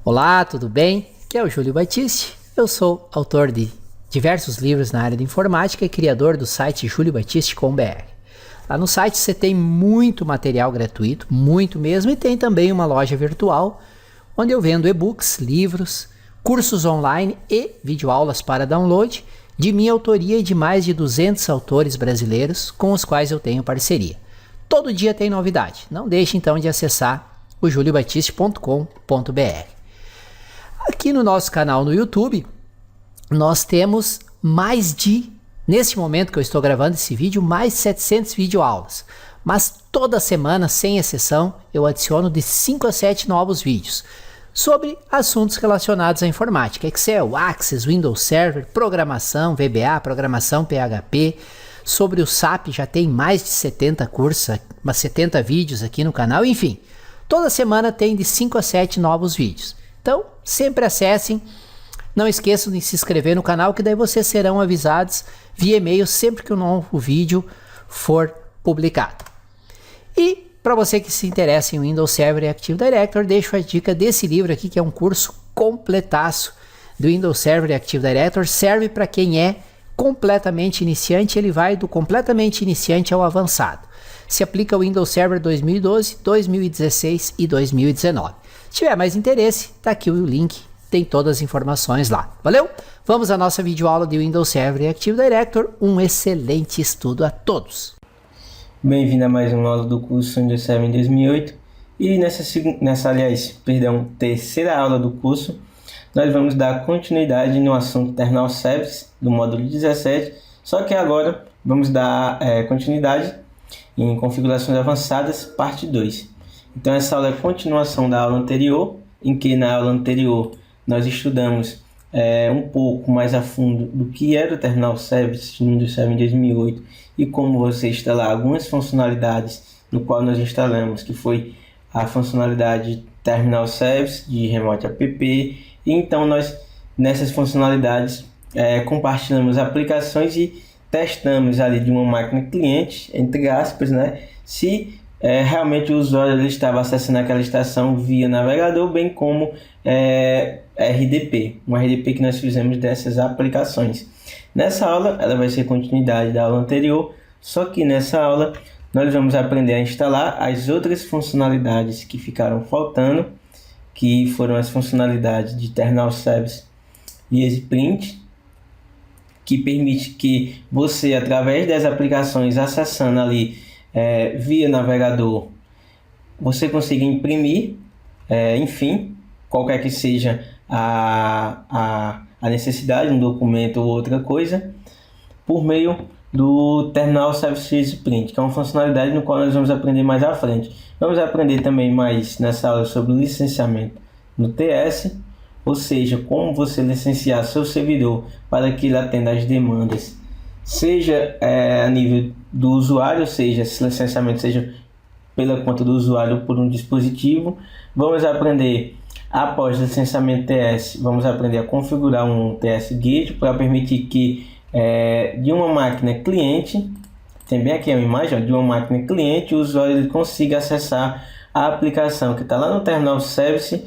Olá, tudo bem? Aqui é o Júlio Batiste. Eu sou autor de diversos livros na área de informática e criador do site juliobatiste.com.br. Lá no site você tem muito material gratuito, muito mesmo, e tem também uma loja virtual onde eu vendo e-books, livros, cursos online e videoaulas para download de minha autoria e de mais de 200 autores brasileiros com os quais eu tenho parceria. Todo dia tem novidade. Não deixe então de acessar o juliobatiste.com.br. Aqui no nosso canal no YouTube, nós temos nesse momento que eu estou gravando esse vídeo, mais 700 videoaulas. Mas toda semana, sem exceção, eu adiciono de 5 a 7 novos vídeos sobre assuntos relacionados à informática, Excel, Access, Windows Server, programação, VBA, programação PHP. Sobre o SAP já tem mais de 70 cursos, 70 vídeos aqui no canal, enfim. Toda semana tem de 5 a 7 novos vídeos. Então, sempre acessem. Não esqueçam de se inscrever no canal, que daí vocês serão avisados via e-mail sempre que um novo vídeo for publicado. E para você que se interessa em Windows Server e Active Directory, deixo a dica desse livro aqui, que é um curso completaço do Windows Server e Active Directory. Serve para quem é completamente iniciante, ele vai do completamente iniciante ao avançado. Se aplica ao Windows Server 2012, 2016 e 2019. Se tiver mais interesse, tá aqui o link, tem todas as informações lá. Valeu? Vamos à nossa videoaula de Windows Server e Active Directory. Um excelente estudo a todos. Bem-vindo a mais uma aula do curso Windows Server em 2008. E terceira aula do curso, nós vamos dar continuidade no assunto Terminal Service do módulo 17, só que agora vamos dar continuidade em configurações avançadas, parte 2. Então essa aula é a continuação da aula anterior, em que na aula anterior nós estudamos um pouco mais a fundo do que era o Terminal Service no Windows Server em 2008 e como você instalar algumas funcionalidades no qual nós instalamos, que foi a funcionalidade Terminal Service de Remote App. E então nós, nessas funcionalidades, compartilhamos aplicações e testamos ali de uma máquina cliente, entre aspas, né, se realmente o usuário ele estava acessando aquela estação via navegador, bem como RDP, um RDP que nós fizemos dessas aplicações. Nessa aula, ela vai ser continuidade da aula anterior, só que nessa aula nós vamos aprender a instalar as outras funcionalidades que ficaram faltando, que foram as funcionalidades de Terminal Service e EasyPrint, que permite que você, através das aplicações, acessando ali via navegador, você consiga imprimir, enfim, qualquer que seja a necessidade, um documento ou outra coisa, por meio do Terminal Service EasyPrint, que é uma funcionalidade no qual nós vamos aprender mais à frente. Vamos aprender também mais nessa aula sobre licenciamento no TS, ou seja, como você licenciar seu servidor para que ele atenda às demandas, seja a nível do usuário, ou seja, esse licenciamento seja pela conta do usuário ou por um dispositivo. Vamos aprender, após o licenciamento TS, vamos aprender a configurar um TS Gate para permitir que de uma máquina cliente, tem bem aqui a imagem, de uma máquina cliente, o usuário ele consiga acessar a aplicação que está lá no Terminal Service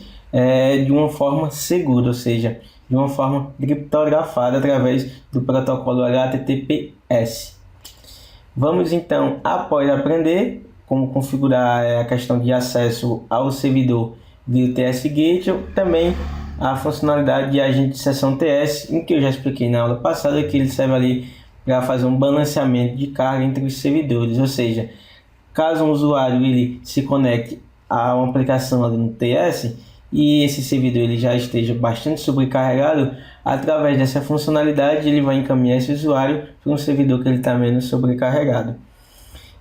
de uma forma segura, ou seja, de uma forma criptografada através do protocolo HTTPS. Vamos então, após aprender como configurar a questão de acesso ao servidor via TS Gate, também a funcionalidade de agente de sessão TS, em que eu já expliquei na aula passada, que ele serve ali para fazer um balanceamento de carga entre os servidores, ou seja, caso um usuário ele se conecte a uma aplicação ali no TS e esse servidor ele já esteja bastante sobrecarregado, através dessa funcionalidade ele vai encaminhar esse usuário para um servidor que ele está menos sobrecarregado.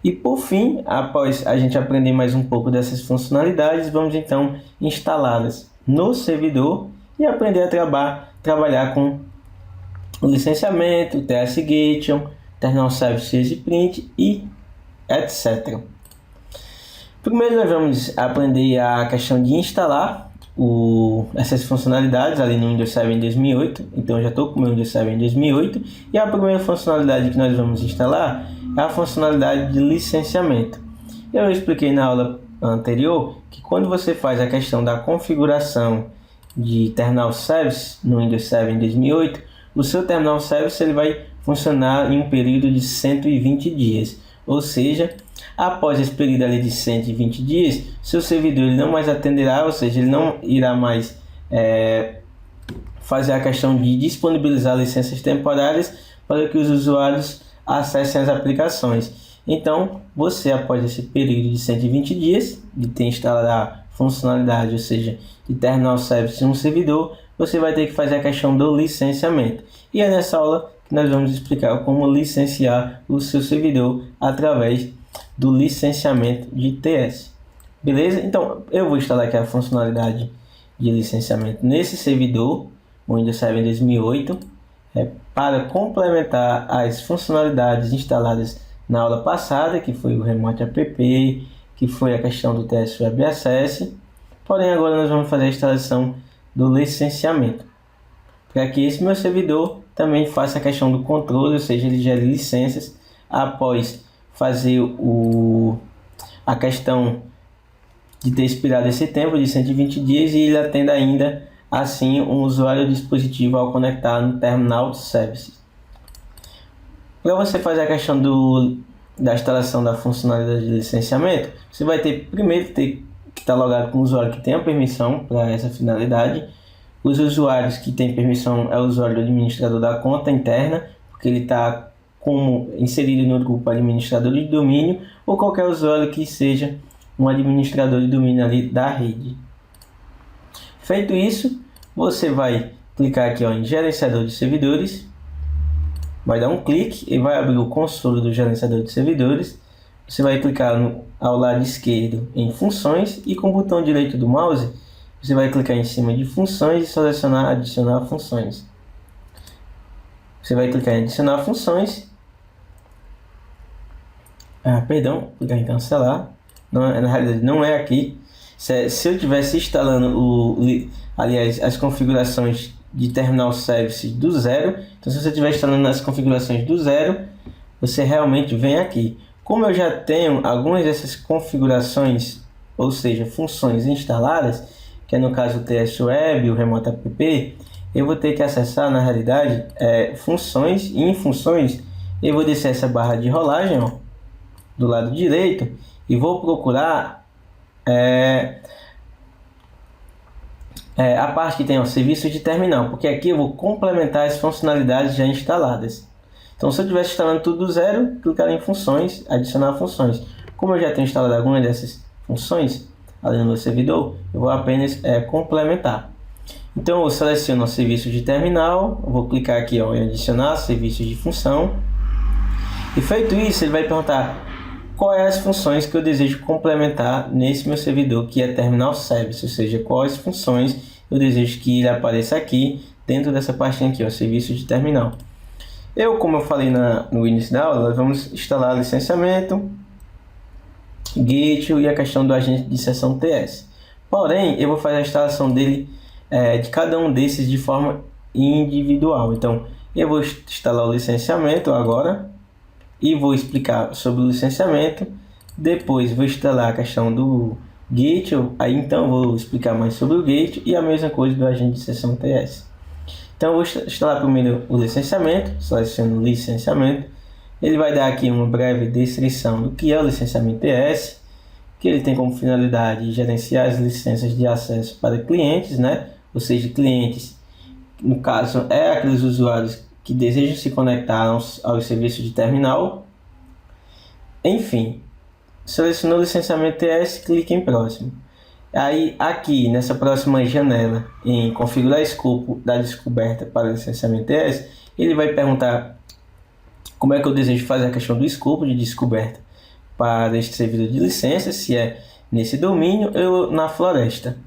E por fim, após a gente aprender mais um pouco dessas funcionalidades, vamos então instalá-las no servidor e aprender a trabalhar com o licenciamento, o TS Gate, Terminal Service EasyPrint e etc. Primeiro nós vamos aprender a questão de instalar essas funcionalidades ali no Windows Server em 2008. Então eu já estou com o meu Windows Server em 2008 e a primeira funcionalidade que nós vamos instalar é a funcionalidade de licenciamento. Eu expliquei na aula anterior que quando você faz a questão da configuração de Terminal Service no Windows 7 em 2008, o seu Terminal Service ele vai funcionar em um período de 120 dias. Ou seja, após esse período ali de 120 dias, seu servidor ele não mais atenderá, ou seja, ele não irá mais fazer a questão de disponibilizar licenças temporárias para que os usuários acessem as aplicações. Então, você, após esse período de 120 dias de ter instalado a funcionalidade, ou seja, de Terminal Service em um servidor, você vai ter que fazer a questão do licenciamento. E é nessa aula que nós vamos explicar como licenciar o seu servidor através do licenciamento de TS. Beleza? Então, eu vou instalar aqui a funcionalidade de licenciamento nesse servidor, o Windows 7 2008, para complementar as funcionalidades instaladas na aula passada, que foi o Remote App, que foi a questão do TS Web Access. Porém, agora nós vamos fazer a instalação do licenciamento, para que esse meu servidor também faça a questão do controle, ou seja, ele gere licenças após fazer a questão de ter expirado esse tempo de 120 dias e ele atenda ainda assim um usuário dispositivo ao conectar no Terminal Service. Para você fazer a questão da instalação da funcionalidade de licenciamento, você vai ter primeiro que estar logado com o usuário que tem a permissão para essa finalidade. Os usuários que têm permissão é o usuário do administrador da conta interna, porque ele está como inserido no grupo administrador de domínio, ou qualquer usuário que seja um administrador de domínio ali da rede. Feito isso, você vai clicar aqui em gerenciador de servidores, vai dar um clique e vai abrir o console do gerenciador de servidores. Você vai clicar ao lado esquerdo em funções e com o botão direito do mouse você vai clicar em cima de funções e selecionar adicionar funções. Você vai clicar em adicionar funções. Clicar em cancelar. Não, na realidade não é aqui. Se eu tivesse instalando as configurações de Terminal Service do zero, então se você estiver instalando as configurações do zero, você realmente vem aqui. Como eu já tenho algumas dessas configurações, ou seja, funções instaladas, que é no caso o TS Web, o Remote App, eu vou ter que acessar na realidade funções, e em funções eu vou descer essa barra de rolagem do lado direito e vou procurar a parte que tem o serviço de terminal, porque aqui eu vou complementar as funcionalidades já instaladas. Então, se eu estivesse instalando tudo do zero, clicar em funções, adicionar funções. Como eu já tenho instalado algumas dessas funções ali no meu servidor, eu vou apenas complementar. Então, eu seleciono o serviço de terminal, eu vou clicar aqui em adicionar serviços de função. E feito isso, ele vai perguntar quais as funções que eu desejo complementar nesse meu servidor, que é Terminal Service, ou seja, quais funções eu desejo que ele apareça aqui dentro dessa pastinha aqui, serviço de terminal. Como eu falei no início da aula, nós vamos instalar licenciamento, Gateway e a questão do agente de sessão TS. Porém, eu vou fazer a instalação dele de cada um desses de forma individual. Então, eu vou instalar o licenciamento agora e vou explicar sobre o licenciamento. Depois vou instalar a questão do Gateway, aí então vou explicar mais sobre o Gateway e a mesma coisa do agente de sessão TS. Então, eu vou instalar primeiro o licenciamento, seleciono o licenciamento. Ele vai dar aqui uma breve descrição do que é o licenciamento TS, que ele tem como finalidade gerenciar as licenças de acesso para clientes, ou seja, clientes, no caso, aqueles usuários que desejam se conectar aos serviços de terminal. Enfim, selecionou o licenciamento TS, clique em próximo. Aí aqui nessa próxima janela em configurar escopo da descoberta para licenciamento TS, ele vai perguntar como é que eu desejo fazer a questão do escopo de descoberta para este servidor de licença, se é nesse domínio ou na floresta.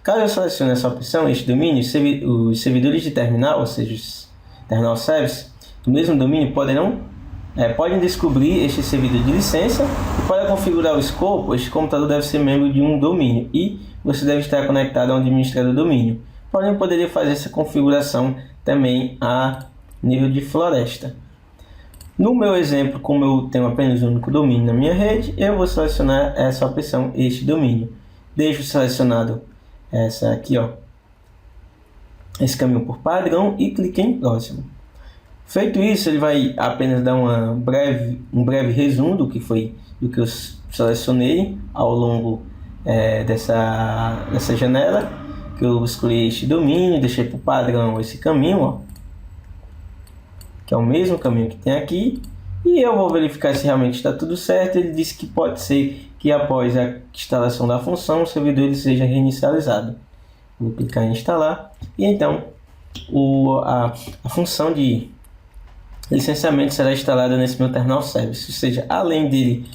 Caso eu selecione essa opção, este domínio, os servidores de terminal, ou seja, os Terminal Service, do mesmo domínio podem descobrir este servidor de licença e para configurar o escopo, este computador deve ser membro de um domínio e você deve estar conectado a um administrador domínio. Porém, eu poderia fazer essa configuração também a nível de floresta. No meu exemplo, como eu tenho apenas um único domínio na minha rede, eu vou selecionar essa opção, este domínio. Deixo selecionado essa aqui, esse caminho por padrão e clique em próximo. Feito isso, ele vai apenas dar um breve resumo do que eu selecionei ao longo dessa janela, que eu escolhi este domínio, deixei por padrão esse caminho, ó, que é o mesmo caminho que tem aqui, e eu vou verificar se realmente está tudo certo. Ele disse que pode ser que após a instalação da função o servidor ele seja reinicializado. Vou clicar em instalar e então a função de licenciamento será instalada nesse meu terminal service, ou seja, além dele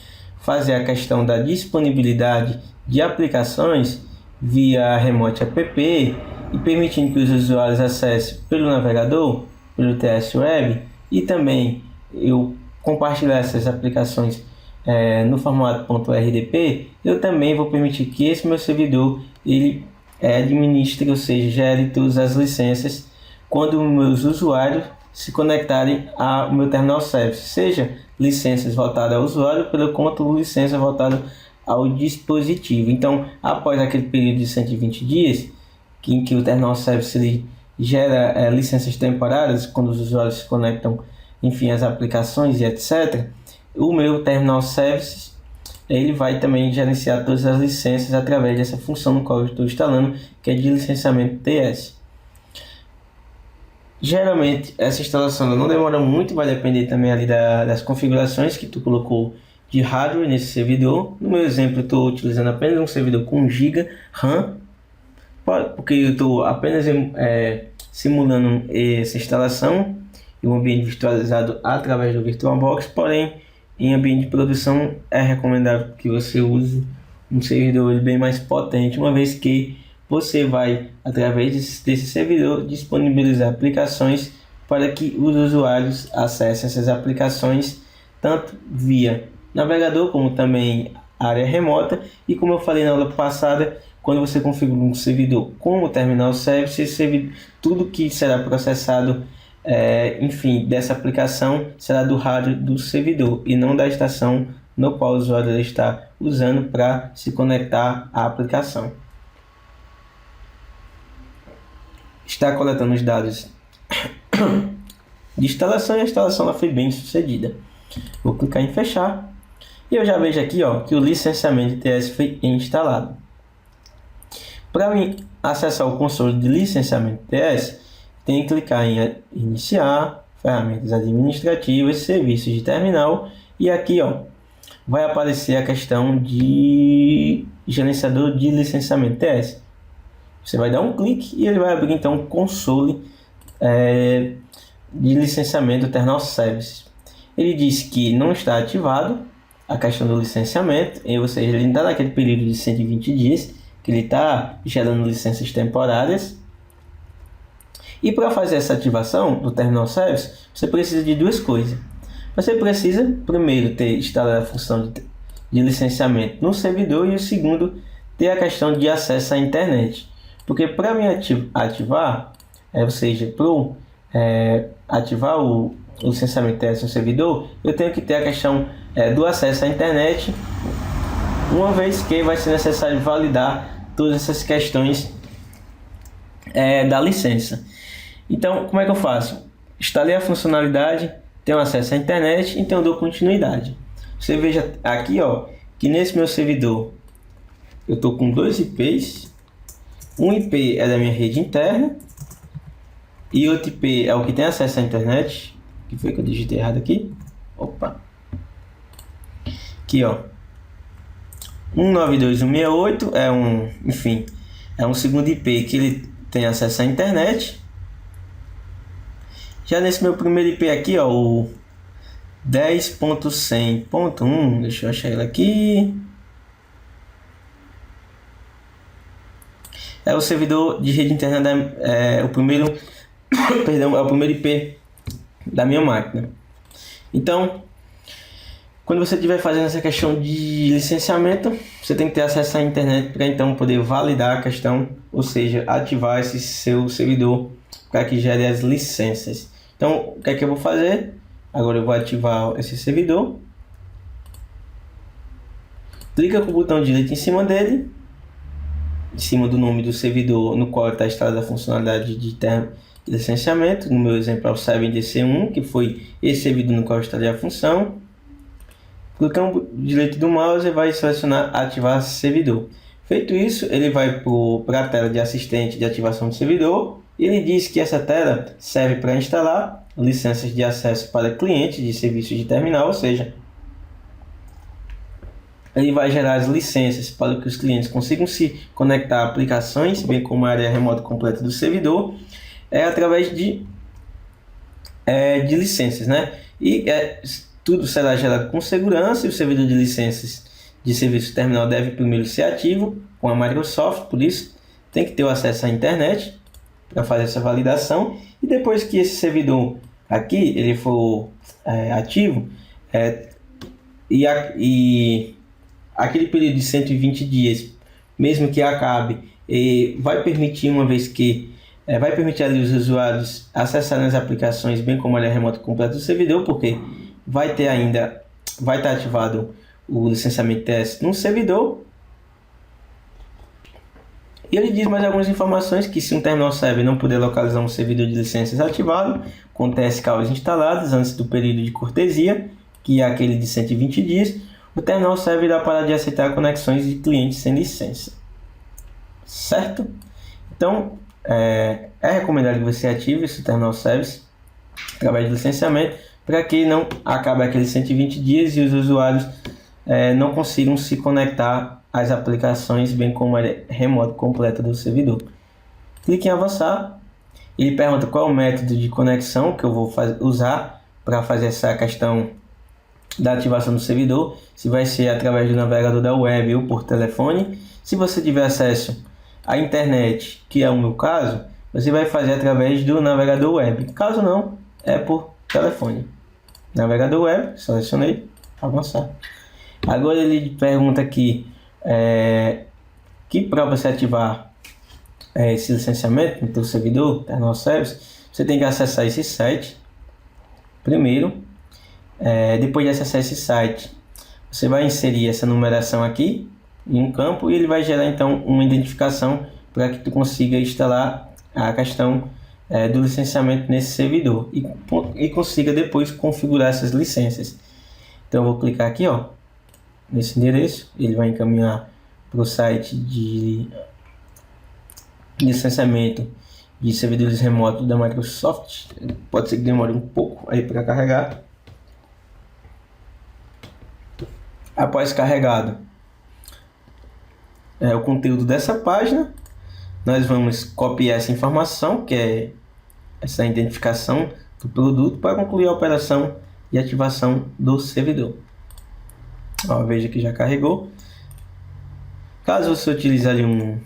fazer a questão da disponibilidade de aplicações via Remote App e permitindo que os usuários acessem pelo navegador, pelo TS Web, e também eu compartilhar essas aplicações no formato .rdp, eu também vou permitir que esse meu servidor ele administre, ou seja, gere todas as licenças quando meus usuários se conectarem ao meu terminal service, seja licenças voltadas ao usuário, pelo quanto licença voltada ao dispositivo. Então, após aquele período de 120 dias, em que o terminal service ele gera licenças temporárias, quando os usuários se conectam, enfim, às aplicações e etc., o meu terminal service ele vai também gerenciar todas as licenças através dessa função no qual eu estou instalando, que é de licenciamento TS. Geralmente essa instalação não demora muito, vai depender também ali das configurações que tu colocou de hardware nesse servidor. No meu exemplo eu estou utilizando apenas um servidor com 1 GB RAM, porque eu estou apenas simulando essa instalação em um ambiente virtualizado através do VirtualBox, porém em ambiente de produção é recomendável que você use um servidor bem mais potente, uma vez que você vai, através desse servidor, disponibilizar aplicações para que os usuários acessem essas aplicações tanto via navegador como também área remota. E como eu falei na aula passada, quando você configura um servidor com o terminal service, tudo que será processado enfim, dessa aplicação será do hardware do servidor e não da estação no qual o usuário está usando para se conectar à aplicação. Está coletando os dados de instalação e a instalação ela foi bem sucedida. Vou clicar em fechar e eu já vejo aqui que o licenciamento de TS foi instalado. Para mim acessar o console de licenciamento de TS, tem que clicar em iniciar, ferramentas administrativas, serviços de terminal, e aqui vai aparecer a questão de gerenciador de licenciamento TS. Você vai dar um clique e ele vai abrir então o console de licenciamento do terminal service. Ele diz que não está ativado a questão do licenciamento, ou seja, ele ainda está naquele período de 120 dias que ele está gerando licenças temporárias. E para fazer essa ativação do terminal service, você precisa de duas coisas. Você precisa primeiro ter instalado a função de licenciamento no servidor, e o segundo, ter a questão de acesso à internet. Porque para me ativar, ou seja, para ativar o licenciamento TS no servidor, eu tenho que ter a questão do acesso à internet, uma vez que vai ser necessário validar todas essas questões da licença. Então, como é que eu faço? Instalei a funcionalidade, tenho acesso à internet, então eu dou continuidade. Você veja aqui que nesse meu servidor eu estou com 2 IPs. Um IP é da minha rede interna e outro IP é o que tem acesso à internet. Que foi que eu digitei errado aqui? Opa! Aqui 192.168 é um segundo IP que ele tem acesso à internet. Já nesse meu primeiro IP aqui, o 10.100.1, deixa eu achar ele aqui. É o servidor de rede interna o primeiro IP da minha máquina. Então, quando você estiver fazendo essa questão de licenciamento, você tem que ter acesso à internet para então poder validar a questão, ou seja, ativar esse seu servidor para que gere as licenças. Então, o que é que eu vou fazer? Agora eu vou ativar esse servidor. Clica com o botão direito em cima dele. em cima do nome do servidor no qual está instalada a funcionalidade de termo de licenciamento. No meu exemplo é o 7DC1, que foi esse servidor no qual eu instalei a função. Clicando direito do mouse, vai selecionar ativar servidor. Feito isso, ele vai para a tela de assistente de ativação do servidor. E ele diz que essa tela serve para instalar licenças de acesso para clientes de serviços de terminal, ou seja, ele vai gerar as licenças para que os clientes consigam se conectar a aplicações, bem como a área remota completa do servidor, através de licenças, né? E tudo será gerado com segurança, e o servidor de licenças de serviço terminal deve primeiro ser ativo com a Microsoft, por isso tem que ter o acesso à internet para fazer essa validação. E depois que esse servidor aqui ele for ativo, e aquele período de 120 dias, mesmo que acabe, vai permitir, uma vez que vai permitir ali os usuários acessarem as aplicações, bem como a área remota completa do servidor, porque vai estar ativado o licenciamento TS no servidor. E ele diz mais algumas informações, que se um terminal server não puder localizar um servidor de licenças ativado com TS-CAUs instalados antes do período de cortesia, que é aquele de 120 dias, o terminal server irá parar de aceitar conexões de clientes sem licença. Certo? Então, é recomendado que você ative esse terminal service através de licenciamento, para que não acabe aqueles 120 dias e os usuários não consigam se conectar às aplicações, bem como a remota completa do servidor. Clique em avançar. Ele pergunta qual é o método de conexão que eu vou usar para fazer essa questão da ativação do servidor, se vai ser através do navegador da web ou por telefone. Se você tiver acesso à internet, que é o meu caso, você vai fazer através do navegador web. Caso não, é por telefone. Navegador web, selecionei, avançar. Agora ele pergunta aqui que para você ativar esse licenciamento no seu servidor, Terminal Service, você tem que acessar esse site primeiro. Depois de acessar esse site, você vai inserir essa numeração aqui em um campo e ele vai gerar então uma identificação para que tu consiga instalar a questão do licenciamento nesse servidor e consiga depois configurar essas licenças. Então eu vou clicar aqui, nesse endereço, ele vai encaminhar para o site de licenciamento de servidores remotos da Microsoft. Pode ser que demore um pouco aí para carregar. Após carregado o conteúdo dessa página, nós vamos copiar essa informação, que é essa identificação do produto, para concluir a operação de ativação do servidor. Veja que já carregou. Caso você utilize ali um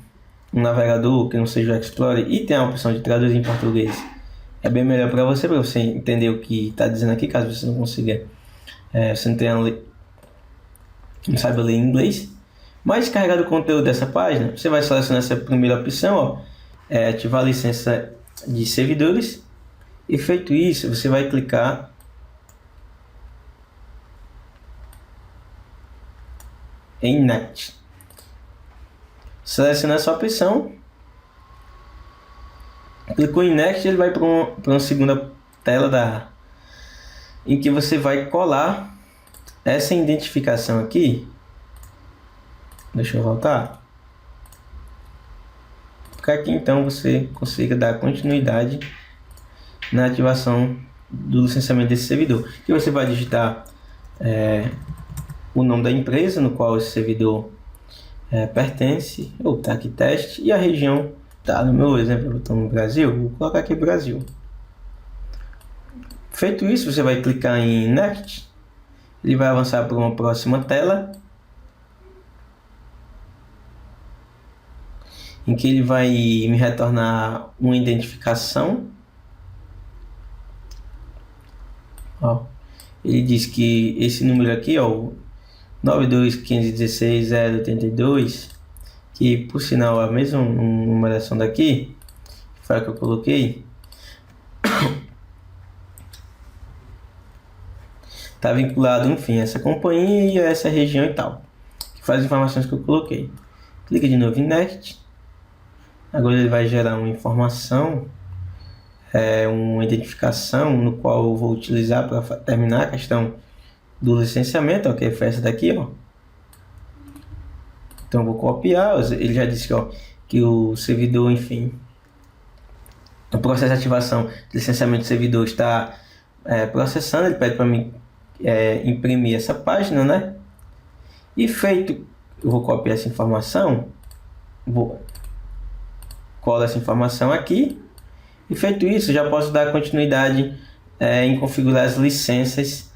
navegador que não seja o Explorer e tenha a opção de traduzir em português, é bem melhor para você entender o que está dizendo aqui. Caso você não consiga, você não saiba ler inglês, mas carregado o conteúdo dessa página, você vai selecionar essa primeira opção, ativar a licença de servidores, e feito isso, você vai clicar em Next. Seleciona essa opção, clicou em Next, ele vai para uma segunda tela em que você vai colar essa identificação aqui. Deixa eu voltar para que então você consiga dar continuidade na ativação do licenciamento desse servidor. E você vai digitar o nome da empresa no qual esse servidor pertence, ou tá aqui teste, e a região, tá, no meu exemplo eu estou no Brasil, vou colocar aqui Brasil. Feito isso, você vai clicar em Next, ele vai avançar para uma próxima tela, em que ele vai me retornar uma identificação. Ele diz que esse número aqui, 92516.082, que por sinal é a mesma numeração daqui, que foi a que eu coloquei, está vinculado, enfim, a essa companhia e a essa região e tal, que faz as informações que eu coloquei. Clica de novo em Next, Agora ele vai gerar uma informação, uma identificação, no qual eu vou utilizar para terminar a questão do licenciamento, ok? Foi essa daqui, ó. Então eu vou copiar, ele já disse, ó, que o servidor, enfim, o processo de ativação de licenciamento do servidor está processando, ele pede para mim imprimir essa página, né? E feito, eu vou copiar essa informação, vou colar essa informação aqui, e feito isso, já posso dar continuidade em configurar as licenças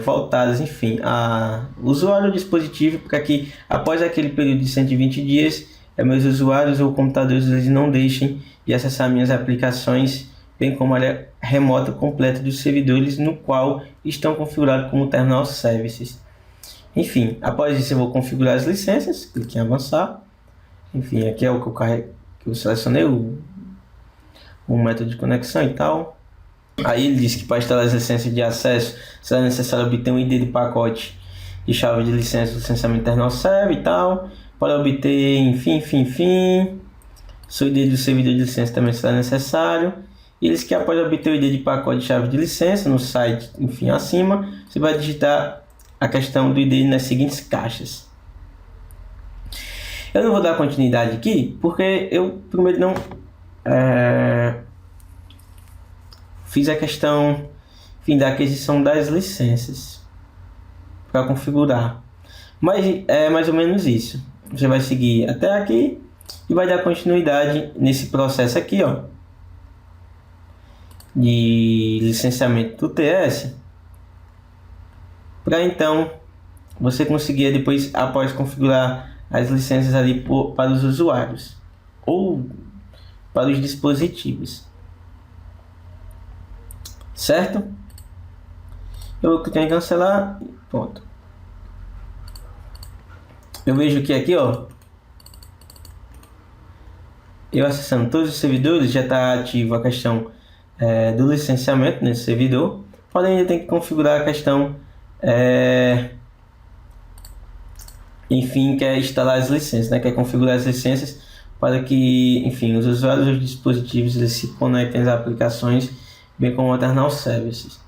voltadas, enfim, a usuário do dispositivo, para que após aquele período de 120 dias, meus usuários ou computadores eles não deixem de acessar minhas aplicações, bem como a área remota completa dos servidores no qual estão configurados como Terminal Services. Enfim, após isso eu vou configurar as licenças, clique em avançar. Enfim, aqui é o que eu selecionei, o método de conexão e tal. Aí ele diz que para instalar as licenças de acesso será necessário obter um ID de pacote de chave de licença do licenciamento Terminal Server e tal. Para obter, enfim, seu ID do servidor de licença também será necessário. E eles que após obter o ID de pacote de chave de licença no site, enfim, acima, você vai digitar a questão do ID nas seguintes caixas. Eu não vou dar continuidade aqui, porque eu primeiro não fiz a questão, enfim, da aquisição das licenças para configurar. Mas é mais ou menos isso. Você vai seguir até aqui e vai dar continuidade nesse processo aqui, ó, de licenciamento do TS, para então você conseguir depois, após configurar as licenças ali para os usuários ou para os dispositivos, certo? Eu vou clicar em cancelar, pronto. Eu vejo que aqui, ó, eu acessando todos os servidores, já está ativo a questão do licenciamento nesse servidor, porém ainda tem que configurar a questão enfim, que é instalar as licenças, né? Que é configurar as licenças para que, enfim, os usuários dos dispositivos eles se conectem às aplicações, bem como ao Terminal Services.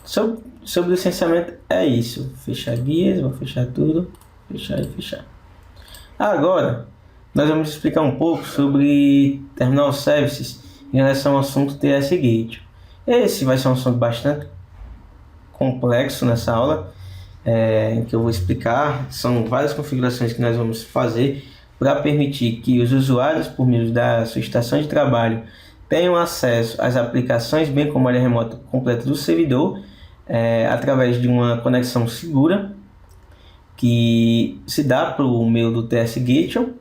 Sobre o licenciamento é isso. Fechar guias, vou fechar tudo, fechar e fechar. Agora, nós vamos explicar um pouco sobre Terminal Services em relação ao assunto TS Gate. Esse vai ser um assunto bastante complexo nessa aula, que eu vou explicar. São várias configurações que nós vamos fazer para permitir que os usuários, por meio da sua estação de trabalho, tenham acesso às aplicações, bem como a área remota completa do servidor, através de uma conexão segura que se dá por meio do TS Gateway.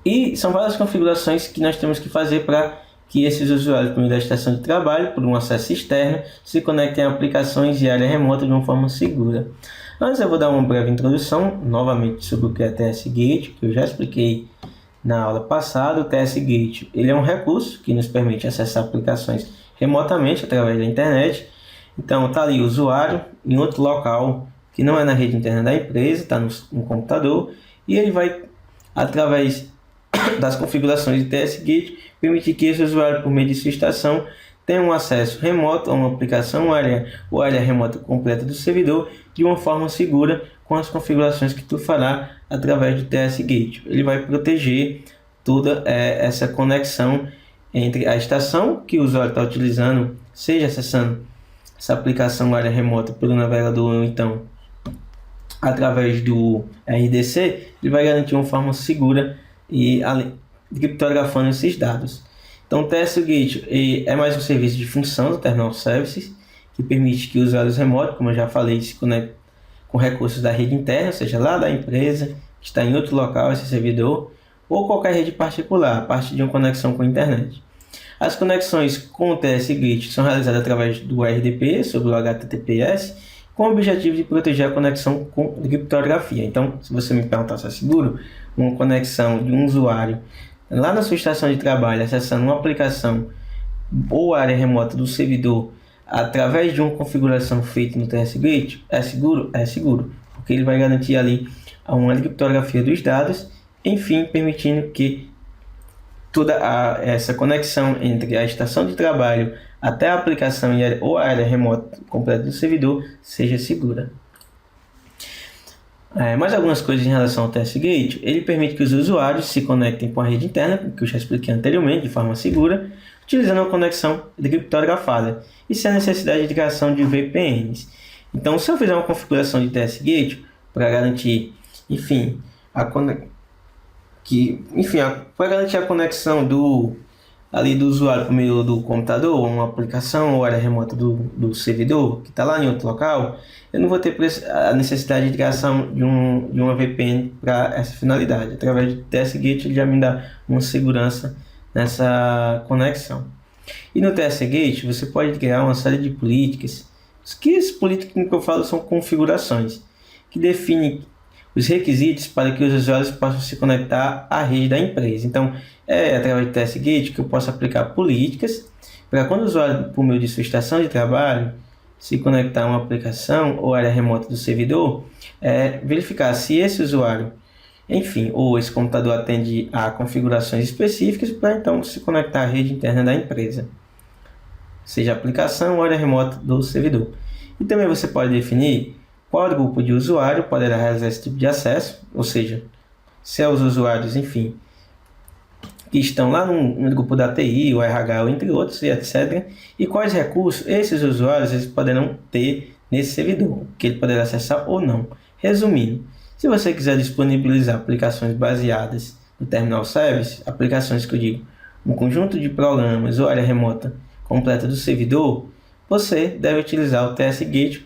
E são várias configurações que nós temos que fazer para que esses usuários, por meio da estação de trabalho, por um acesso externo, se conectem a aplicações e área remota de uma forma segura. Antes eu vou dar uma breve introdução, novamente, sobre o que é TS Gateway, que eu já expliquei na aula passada. O TS Gateway ele é um recurso que nos permite acessar aplicações remotamente através da internet. Então está ali o usuário em outro local que não é na rede interna da empresa, está no computador, e ele vai, através das configurações de TS Gateway, permitir que esse usuário, por meio de sua estação, tenha um acesso remoto a uma aplicação ou área remota completa do servidor de uma forma segura, com as configurações que tu fará através do TS Gateway. Ele vai proteger toda essa conexão entre a estação que o usuário está utilizando, seja acessando essa aplicação ou área remota pelo navegador ou então através do RDC. Ele vai garantir uma forma segura e criptografando esses dados. Então o TS Gateway é mais um serviço de função do Terminal Services, que permite que usuários remotos, como eu já falei, se conectem com recursos da rede interna, seja lá da empresa, que está em outro local, esse servidor, ou qualquer rede particular, a partir de uma conexão com a internet. As conexões com o TS Gateway são realizadas através do RDP sobre o HTTPS, com o objetivo de proteger a conexão com criptografia. Então, se você me perguntar se é seguro, uma conexão de um usuário lá na sua estação de trabalho, acessando uma aplicação ou área remota do servidor através de uma configuração feita no TS Gateway, é seguro? É seguro, porque ele vai garantir ali uma criptografia dos dados enfim, permitindo que essa conexão entre a estação de trabalho até a aplicação ou a área remota completa do servidor seja segura. Mais algumas coisas em relação ao TS Gate. Ele permite que os usuários se conectem com a rede interna, que eu já expliquei anteriormente, de forma segura, utilizando uma conexão criptografada e sem a necessidade de criação de VPNs. Então, se eu fizer uma configuração de TS Gate para garantir, para garantir a conexão do usuário por meio do computador, uma aplicação ou área remota do servidor que está lá em outro local, eu não vou ter a necessidade de criação de uma VPN para essa finalidade. Através do TS Gate ele já me dá uma segurança nessa conexão. E no TS Gate você pode criar uma série de políticas. As políticas que eu falo são configurações, que definem os requisitos para que os usuários possam se conectar à rede da empresa. Então, é através do TS Gate que eu posso aplicar políticas para quando o usuário, por meio de sua estação de trabalho, se conectar a uma aplicação ou área remota do servidor, verificar se esse usuário, ou esse computador atende a configurações específicas para então se conectar à rede interna da empresa, seja aplicação ou área remota do servidor. E também você pode definir qual grupo de usuário poderá realizar esse tipo de acesso, ou seja, se é os usuários, que estão lá no grupo da TI, o RH, entre outros, e etc. E quais recursos esses usuários eles poderão ter nesse servidor, que ele poderá acessar ou não. Resumindo, se você quiser disponibilizar aplicações baseadas no Terminal Service, aplicações que eu digo, um conjunto de programas ou área remota completa do servidor, você deve utilizar o TS Gate,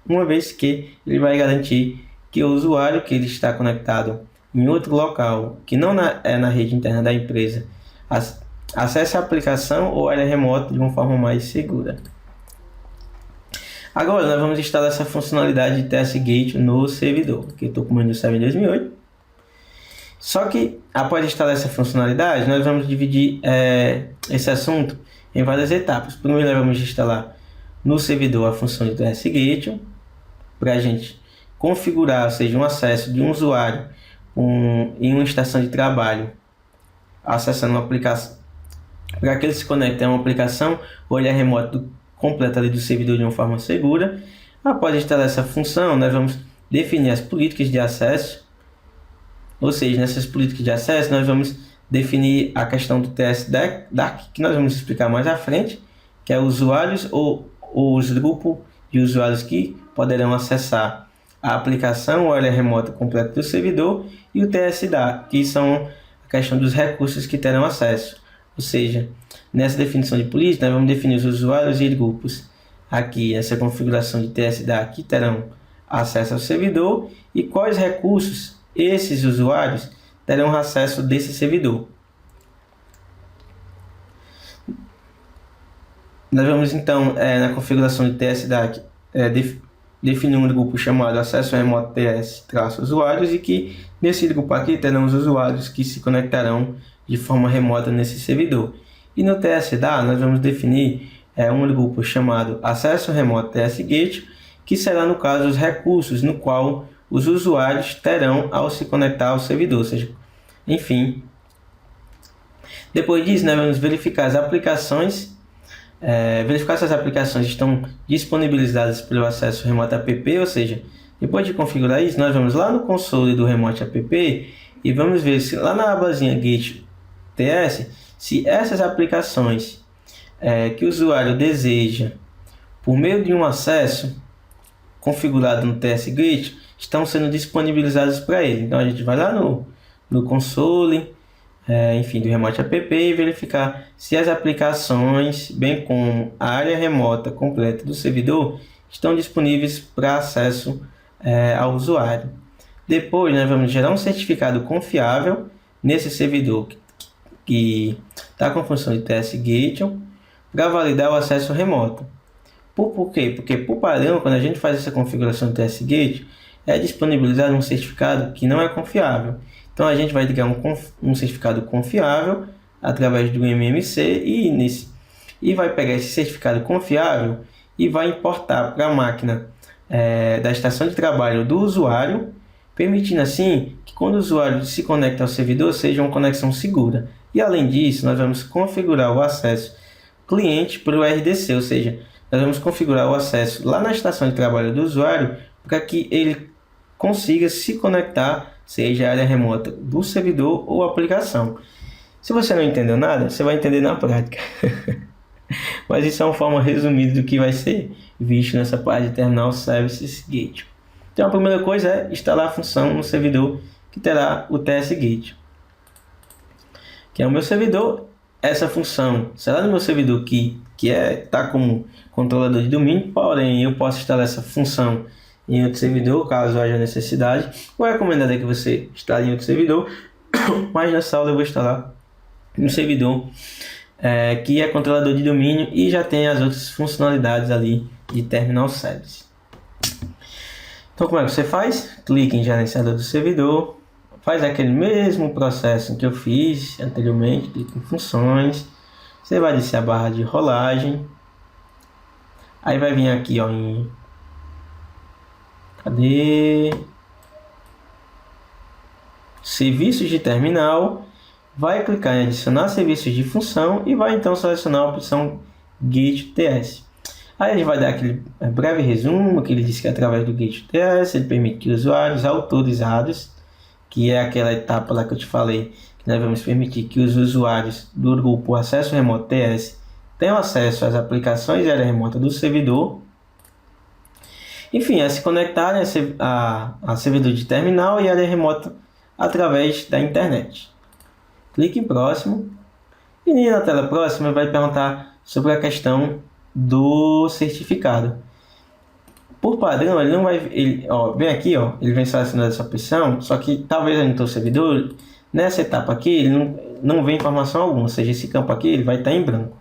uma vez que ele vai garantir que o usuário que ele está conectado em outro local, que não é na rede interna da empresa, acesse a aplicação ou área remota de uma forma mais segura. Agora nós vamos instalar essa funcionalidade de TS Gate no servidor, que eu estou com o Windows Server 2008. Só que após instalar essa funcionalidade, nós vamos dividir esse assunto em várias etapas. Primeiro nós vamos instalar no servidor a função de TS Gate, para a gente configurar, ou seja, um acesso de um usuário em uma estação de trabalho, acessando uma aplicação, para que ele se conecte a uma aplicação ou área remota completa do servidor de uma forma segura. Após instalar essa função, nós vamos definir as políticas de acesso, ou seja, nessas políticas de acesso nós vamos definir a questão do TS DAC, que nós vamos explicar mais à frente, que é usuários ou os grupos de usuários que poderão acessar a aplicação ou área remota completa do servidor, e o TS-DAC, que são a questão dos recursos que terão acesso. Ou seja, nessa definição de política, nós vamos definir os usuários e grupos aqui, nessa configuração de TS-DAC, que terão acesso ao servidor e quais recursos esses usuários terão acesso desse servidor. Nós vamos então, na configuração de TS-DAC, definir um grupo chamado acesso remoto TS-usuários, e que nesse grupo aqui terão os usuários que se conectarão de forma remota nesse servidor. E no TS-DA nós vamos definir um grupo chamado acesso remoto TS Gate, que será no caso os recursos no qual os usuários terão ao se conectar ao servidor, ou seja, depois disso nós vamos verificar as aplicações, verificar se as aplicações estão disponibilizadas pelo acesso remoto app, ou seja, depois de configurar isso, nós vamos lá no console do remote app e vamos ver se lá na abazinha Gate TS, se essas aplicações que o usuário deseja por meio de um acesso configurado no TS Gate estão sendo disponibilizadas para ele. Então a gente vai lá no console, do remote app, e verificar se as aplicações, bem como a área remota completa do servidor, estão disponíveis para acesso ao usuário. Depois nós vamos gerar um certificado confiável nesse servidor que está com a função de TS Gate para validar o acesso remoto. Por quê? Porque por padrão, quando a gente faz essa configuração do TS Gate, é disponibilizado um certificado que não é confiável. Então a gente vai criar um certificado confiável através do MMC e vai pegar esse certificado confiável e vai importar para a máquina da estação de trabalho do usuário, permitindo assim que quando o usuário se conecta ao servidor seja uma conexão segura. E além disso, nós vamos configurar o acesso cliente para o RDC, ou seja, nós vamos configurar o acesso lá na estação de trabalho do usuário para que ele consiga se conectar, seja a área remota do servidor ou aplicação. Se você não entendeu nada, você vai entender na prática. Mas isso é uma forma resumida do que vai ser visto nessa parte de Terminal Services Gateway. Então a primeira coisa é instalar a função no servidor que terá o TS Gateway, que é o meu servidor. Essa função será no meu servidor que está como controlador de domínio, porém eu posso instalar essa função em outro servidor caso haja necessidade. O recomendado é que você instale em outro servidor, mas nessa aula eu vou instalar no servidor que é controlador de domínio e já tem as outras funcionalidades ali de Terminal Service. Então como é que você faz? Clique em gerenciador do servidor, faz aquele mesmo processo que eu fiz anteriormente, clique em funções, você vai descer a barra de rolagem, aí vai vir aqui ó, em serviços de terminal, vai clicar em adicionar serviços de função e vai então selecionar a opção Gateway TS. Aí ele vai dar aquele breve resumo que ele diz que através do Gateway TS ele permite que usuários autorizados, que é aquela etapa lá que eu te falei, que nós vamos permitir que os usuários do grupo Acesso Remoto TS tenham acesso às aplicações e área remota do servidor. Enfim, é se conectarem a servidor de terminal e área remota através da internet. Clique em próximo e na tela próxima vai perguntar sobre a questão do certificado. Por padrão, ele não vai, vem aqui, ele vem selecionando essa opção, só que talvez no teu servidor, nessa etapa aqui, ele não vem informação alguma, ou seja, esse campo aqui ele vai estar em branco.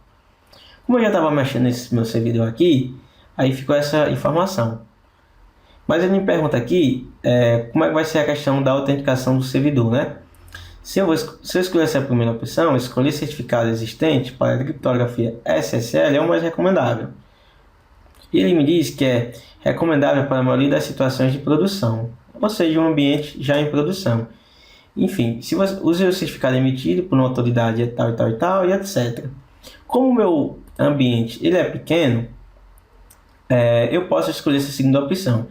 Como eu já estava mexendo nesse meu servidor aqui, aí ficou essa informação. Mas ele me pergunta aqui como é que vai ser a questão da autenticação do servidor, né? Se eu escolher essa primeira opção, escolher certificado existente para a criptografia SSL é o mais recomendável. E ele me diz que é recomendável para a maioria das situações de produção, ou seja, um ambiente já em produção. Enfim, se você usa o certificado emitido por uma autoridade e etc. Como o meu ambiente ele é pequeno, eu posso escolher essa segunda opção,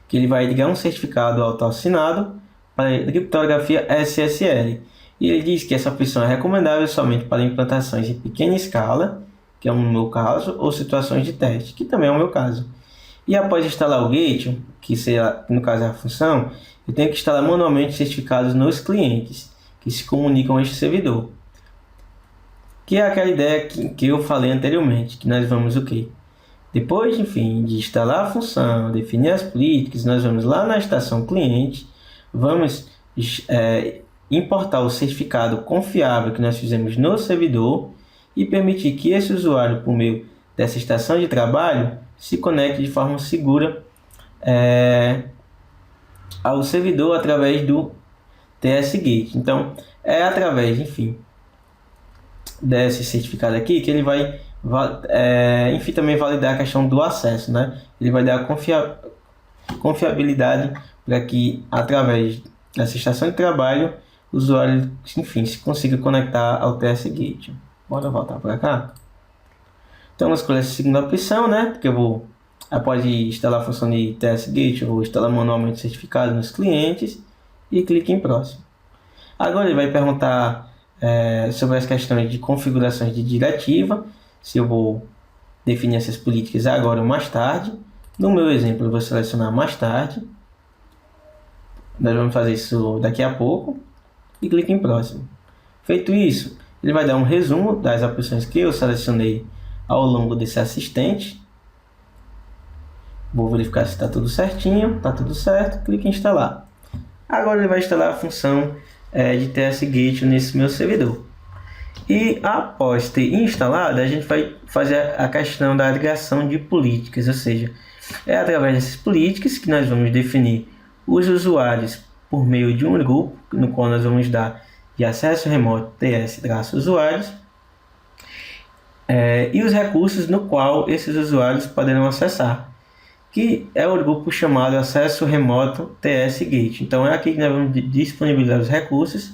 que ele vai ligar um certificado autoassinado para a criptografia SSL. E ele diz que essa opção é recomendável somente para implantações em pequena escala, que é o meu caso, ou situações de teste, que também é o meu caso. E após instalar o gateway, que no caso é a função, eu tenho que instalar manualmente certificados nos clientes, que se comunicam a este servidor. Que é aquela ideia que eu falei anteriormente, que nós vamos o quê? Depois, enfim, de instalar a função, definir as políticas, nós vamos lá na estação cliente, vamos importar o certificado confiável que nós fizemos no servidor e permitir que esse usuário, por meio dessa estação de trabalho, se conecte de forma segura ao servidor através do TS Gate. Então, é através, enfim, desse certificado aqui que ele vai, enfim, também validar a questão do acesso, né? Ele vai dar confiabilidade para que, através dessa estação de trabalho, o usuário, enfim, se consiga conectar ao TS Gate. Bora voltar para cá. Então, vamos escolher essa segunda opção, né? Porque eu vou, após instalar a função de TS Gate, eu vou instalar manualmente o certificado nos clientes e clique em próximo. Agora ele vai perguntar sobre as questões de configurações de diretiva, se eu vou definir essas políticas agora ou mais tarde. No meu exemplo, eu vou selecionar mais tarde. Nós vamos fazer isso daqui a pouco e clique em próximo. Feito isso, ele vai dar um resumo das opções que eu selecionei ao longo desse assistente. Vou verificar se está tudo certinho. Está tudo certo, clique em instalar. Agora ele vai instalar a função de TS Gate nesse meu servidor. E após ter instalado, a gente vai fazer a questão da ligação de políticas, ou seja, é através dessas políticas que nós vamos definir os usuários por meio de um grupo, no qual nós vamos dar de acesso remoto TS-usuários, e os recursos no qual esses usuários poderão acessar, que é o grupo chamado Acesso Remoto TS Gate. Então é aqui que nós vamos disponibilizar os recursos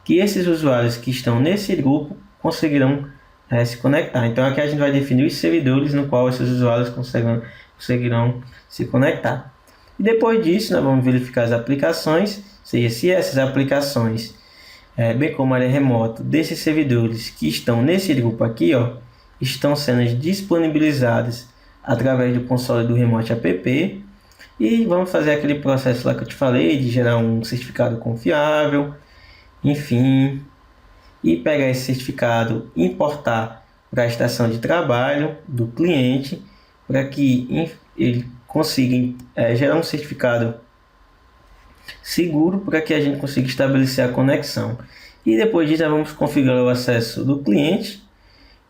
que esses usuários que estão nesse grupo conseguirão se conectar. Então aqui a gente vai definir os servidores no qual esses usuários conseguirão se conectar. E depois disso nós vamos verificar as aplicações, ou seja, se essas aplicações, bem como a área remota desses servidores que estão nesse grupo aqui, ó, estão sendo disponibilizadas através do console do Remote App, e vamos fazer aquele processo lá que eu te falei de gerar um certificado confiável, enfim, e pegar esse certificado, importar para a estação de trabalho do cliente, para que ele consiga gerar um certificado seguro, para que a gente consiga estabelecer a conexão. E depois disso vamos configurar o acesso do cliente,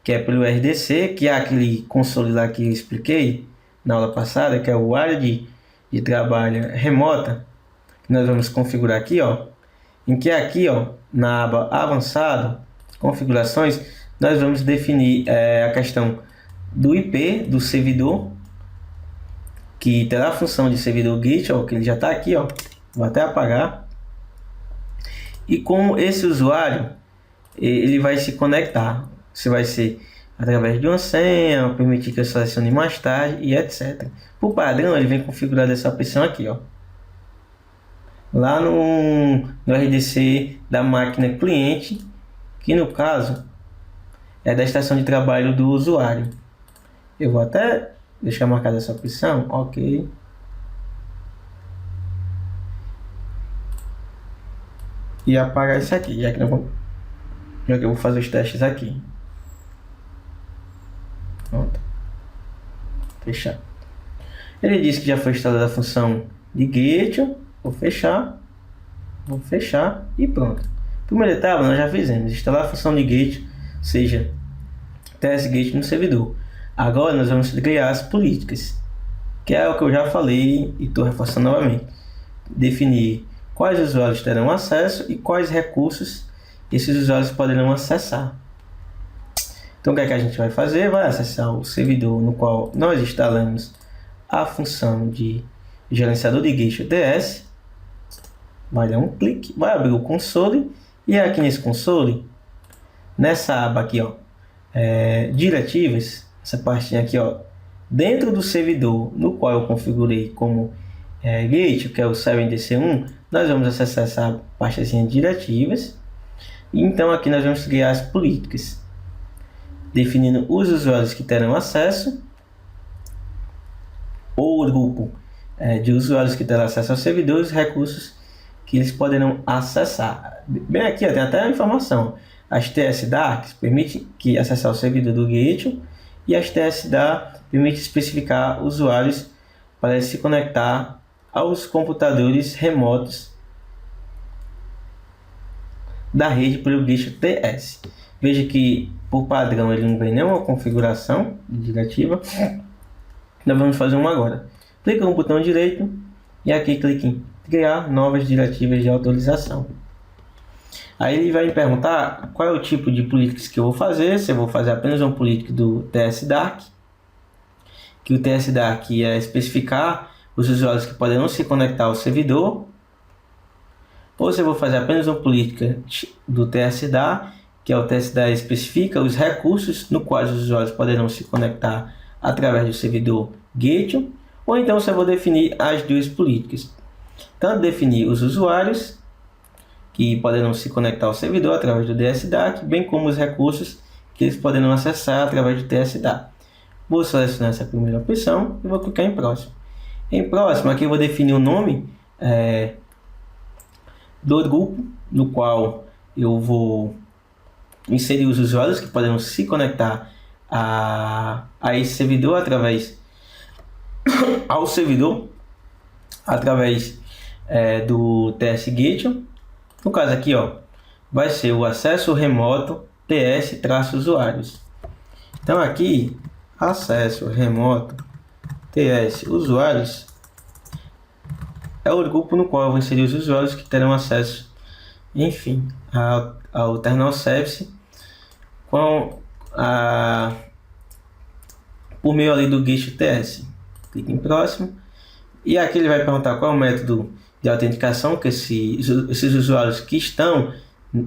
que é pelo RDC, que é aquele console lá que eu expliquei na aula passada, que é o área de trabalho remota, que nós vamos configurar aqui, ó, em que aqui, ó, na aba avançado, configurações, nós vamos definir a questão do IP do servidor, que terá a função de servidor GET, ó, que ele já está aqui, ó, vou até apagar, e como esse usuário ele vai se conectar. Se vai ser através de uma senha, permitir que eu selecione mais tarde e etc. Por padrão, ele vem configurado essa opção aqui, ó, lá no RDC da máquina cliente, que no caso é da estação de trabalho do usuário. Eu vou até deixar marcada essa opção, ok. E apagar isso aqui, já que eu vou fazer os testes aqui. Pronto. Fechar. Ele disse que já foi instalada a função de get. Vou fechar e pronto. Primeira etapa nós já fizemos, instalar a função de get, seja TS Gate no servidor. Agora nós vamos criar as políticas, que é o que eu já falei e estou reforçando novamente. Definir quais usuários terão acesso e quais recursos esses usuários poderão acessar. Então o que é que a gente vai fazer? Vai acessar o servidor no qual nós instalamos a função de gerenciador de Gate TS, vai dar um clique, vai abrir o console, e aqui nesse console, nessa aba aqui, ó, diretivas, essa partinha aqui, ó, dentro do servidor no qual eu configurei como Gate, que é o 7DC1, nós vamos acessar essa pastazinha de diretivas, e então aqui nós vamos criar as políticas, definindo os usuários que terão acesso, ou o grupo de usuários que terão acesso ao servidor, os recursos que eles poderão acessar. Bem aqui, ó, tem até a informação. As TS Darks permite que acessar o servidor do Gate, e as TS Dark permite especificar usuários para se conectar aos computadores remotos da rede pelo Gate TS. Veja que por padrão ele não vem nenhuma configuração diretiva. Nós vamos fazer uma agora. Clica no botão direito e aqui clique em criar novas diretivas de autorização. Aí ele vai me perguntar qual é o tipo de políticas que eu vou fazer. Se eu vou fazer apenas uma política do TS Dark, que o TS Dark é especificar os usuários que poderão se conectar ao servidor, ou se eu vou fazer apenas uma política do TS Dark, que é o TS Dark especifica os recursos no quais os usuários poderão se conectar através do servidor Gate, ou então se eu vou definir as duas políticas, tanto definir os usuários que poderão se conectar ao servidor através do DSDAC, bem como os recursos que eles poderão acessar através do TSDAC. Vou selecionar essa primeira opção e vou clicar em próximo. Em próximo, aqui eu vou definir o nome do grupo no qual eu vou inserir os usuários que poderão se conectar a esse servidor através ao servidor através do TS Gate. No caso aqui, ó, vai ser o acesso remoto TS-usuários. Então aqui, acesso remoto TS usuários é o grupo no qual eu vou inserir os usuários que terão acesso, enfim, ao terminal service por meio ali do Gate TS. clique em próximo. E aqui ele vai perguntar qual é o método de autenticação que esses usuários que estão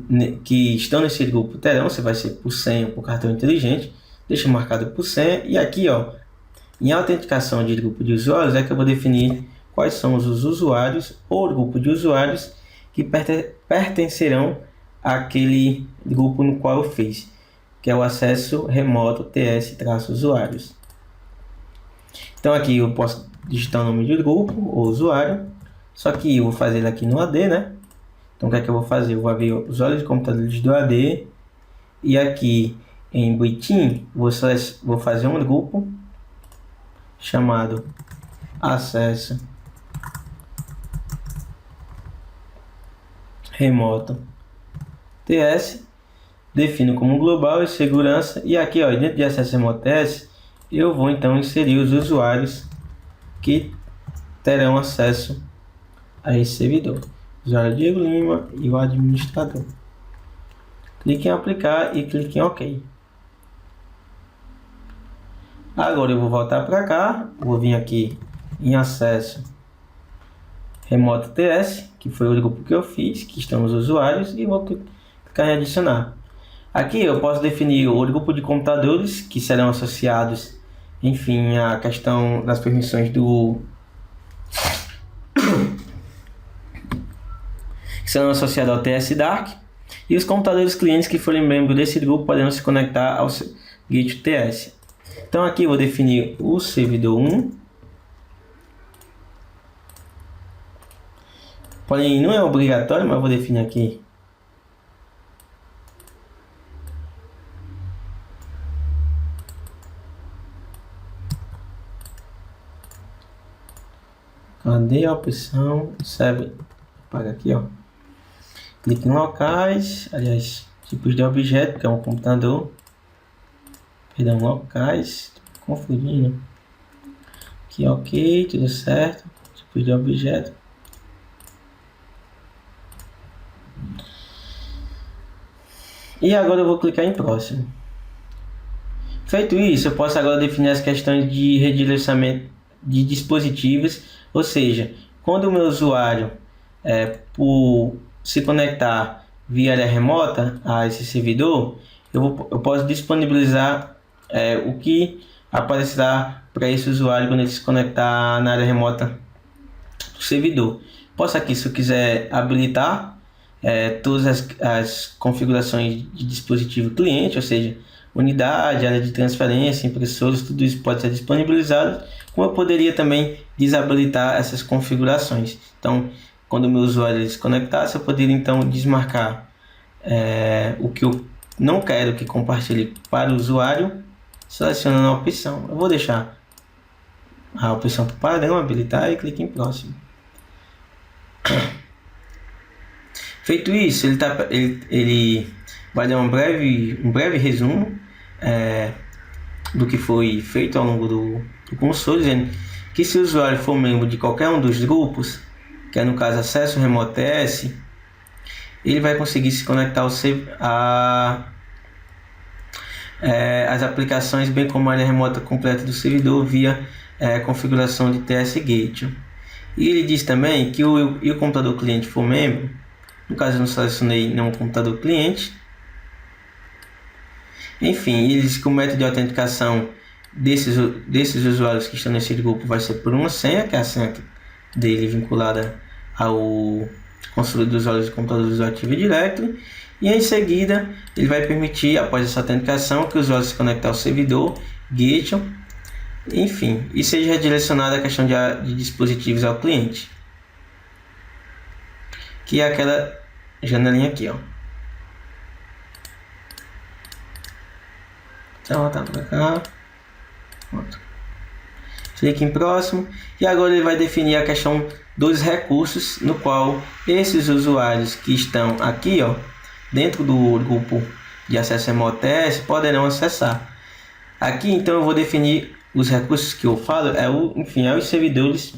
nesse grupo terão, se vai ser por senha ou por cartão inteligente. Deixa marcado por senha. E aqui, ó, em autenticação de grupo de usuários, é que eu vou definir quais são os usuários ou grupo de usuários que pertencerão àquele grupo no qual eu fiz, que é o acesso remoto TS-usuários. Então aqui eu posso digitar o nome do grupo ou usuário, só que eu vou fazer ele aqui no AD, né? Então o que é que eu vou fazer? Eu vou abrir os usuários de computadores do AD e aqui em Buitin vou fazer um grupo chamado acesso remoto TS, defino como global e segurança, e aqui, ó, dentro de acesso remoto TS eu vou então inserir os usuários que terão acesso a esse servidor, usuário Diego Lima e o administrador. Clique em aplicar e clique em OK. Agora eu vou voltar para cá, vou vir aqui em acesso remoto TS, que foi o grupo que eu fiz, que estão os usuários, e vou clicar em adicionar. Aqui eu posso definir o grupo de computadores que serão associados, enfim, à questão das permissões que serão associados ao TS Dark, e os computadores clientes que forem membros desse grupo poderão se conectar ao Git TS. Então aqui eu vou definir o servidor 1, porém não é obrigatório, mas eu vou definir aqui. Cadê a opção? Serve. Apaga aqui, ó. Clique em locais, aliás, tipos de objeto, que é um computador. Perdão, locais, confundindo. Aqui, ok, tudo certo. Tipos de objeto. E agora eu vou clicar em próximo. Feito isso, eu posso agora definir as questões de redirecionamento de dispositivos, ou seja, quando o meu usuário por se conectar via área remota a esse servidor, eu posso disponibilizar o que aparecerá para esse usuário quando ele se conectar na área remota do servidor. Posso aqui, se eu quiser, habilitar todas as configurações de dispositivo cliente, ou seja, unidade, área de transferência, impressores, tudo isso pode ser disponibilizado, como eu poderia também desabilitar essas configurações. Então, quando o meu usuário se conectasse, eu poderia então desmarcar o que eu não quero que compartilhe para o usuário, selecionando a opção. Eu vou deixar a opção para padrão, habilitar, e clique em próximo. Feito isso, ele vai dar um breve resumo do que foi feito ao longo do console, dizendo que se o usuário for membro de qualquer um dos grupos, que é no caso acesso remoto TS, ele vai conseguir se conectar as aplicações, bem como a área remota completa do servidor via configuração de TS Gateway. E ele diz também que o computador cliente for membro, no caso eu não selecionei nenhum computador cliente. Enfim, ele diz que o método de autenticação desses usuários que estão nesse grupo vai ser por uma senha, que é a senha dele vinculada ao console dos usuários de computadores do Active Directory. E em seguida, ele vai permitir, após essa autenticação, que o usuário se conecte ao servidor, Gateway, enfim, e seja redirecionado a questão de dispositivos ao cliente, que é aquela janelinha aqui, ó. Então, voltar para cá. Pronto. Clique em próximo. E agora ele vai definir a questão dos recursos, no qual esses usuários que estão aqui, ó, dentro do grupo de acesso remoto TS poderão acessar. Aqui então eu vou definir os recursos que eu falo, os servidores,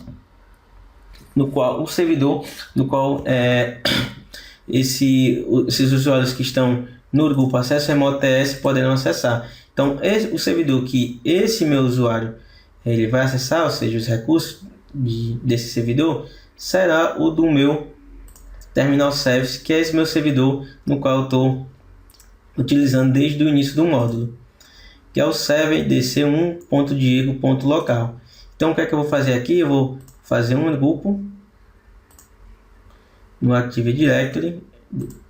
esses usuários que estão no grupo acesso remoto TS poderão acessar. Então o servidor que esse meu usuário ele vai acessar, ou seja, os recursos desse servidor, será o do meu terminal service, que é esse meu servidor no qual eu estou utilizando desde o início do módulo, que é o serverdc1.diego.local. Então o que é que eu vou fazer aqui? Eu vou fazer um grupo no Active Directory,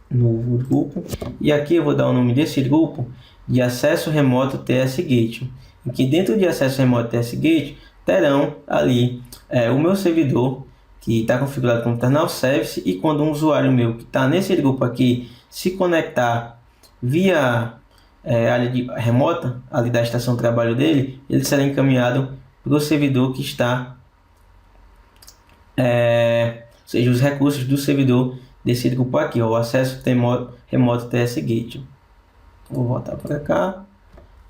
novo grupo, e aqui eu vou dar o nome desse grupo de acesso remoto TS Gate, em que dentro de acesso remoto TS Gate terão ali o meu servidor que está configurado como terminal service, e quando um usuário meu que está nesse grupo aqui se conectar via área remota ali da estação de trabalho dele, ele será encaminhado para o servidor que está, ou seja, os recursos do servidor desse grupo aqui, o acesso remoto TS Gate. Vou voltar para cá,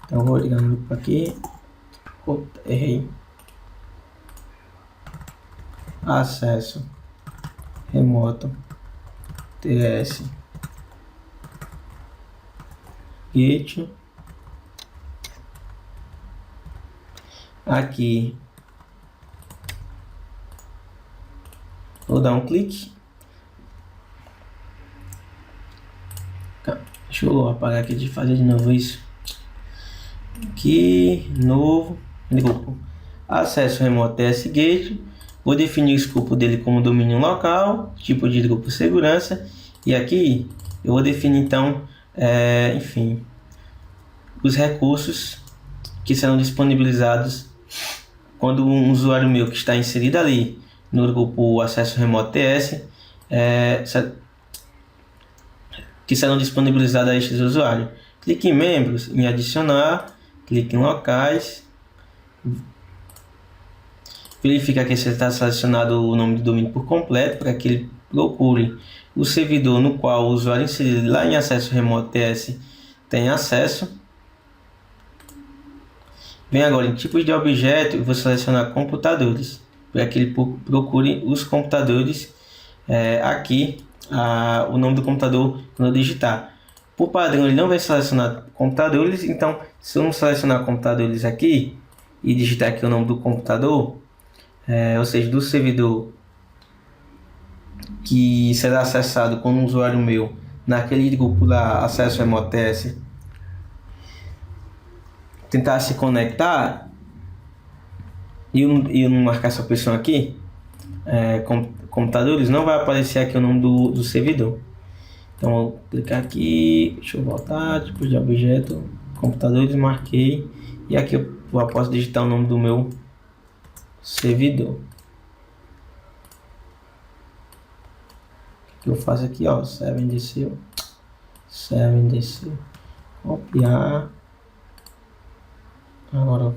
então vou ligar no grupo aqui, errei, acesso remoto TS Gate. Aqui vou dar um clique. Deixa eu apagar aqui de fazer de novo isso. Aqui, novo grupo, acesso remoto TS Gate. Vou definir o escopo dele como domínio local, tipo de grupo segurança, e aqui eu vou definir então, enfim, os recursos que serão disponibilizados quando um usuário meu que está inserido ali no grupo acesso remoto TS, que serão disponibilizados a estes usuários. Clique em membros, em adicionar, clique em locais, verifica que se está selecionado o nome do domínio por completo, para que ele procure o servidor no qual o usuário inserido lá em acesso remoto TS tem acesso. Vem agora em tipos de objeto e vou selecionar computadores, para que ele procure os computadores aqui, o nome do computador quando eu digitar. Por padrão ele não vai selecionar computadores, então se eu não selecionar computadores aqui e digitar aqui o nome do computador, ou seja, do servidor que será acessado com um usuário meu naquele grupo lá, acesso remoto TS, tentar se conectar e eu não marcar essa opção aqui, computadores, não vai aparecer aqui o nome do servidor. Então vou clicar aqui, deixa eu voltar, tipos de objeto, computadores, marquei, e aqui eu posso digitar o nome do meu servidor. O que eu faço aqui, ó, 7DC, copiar. Agora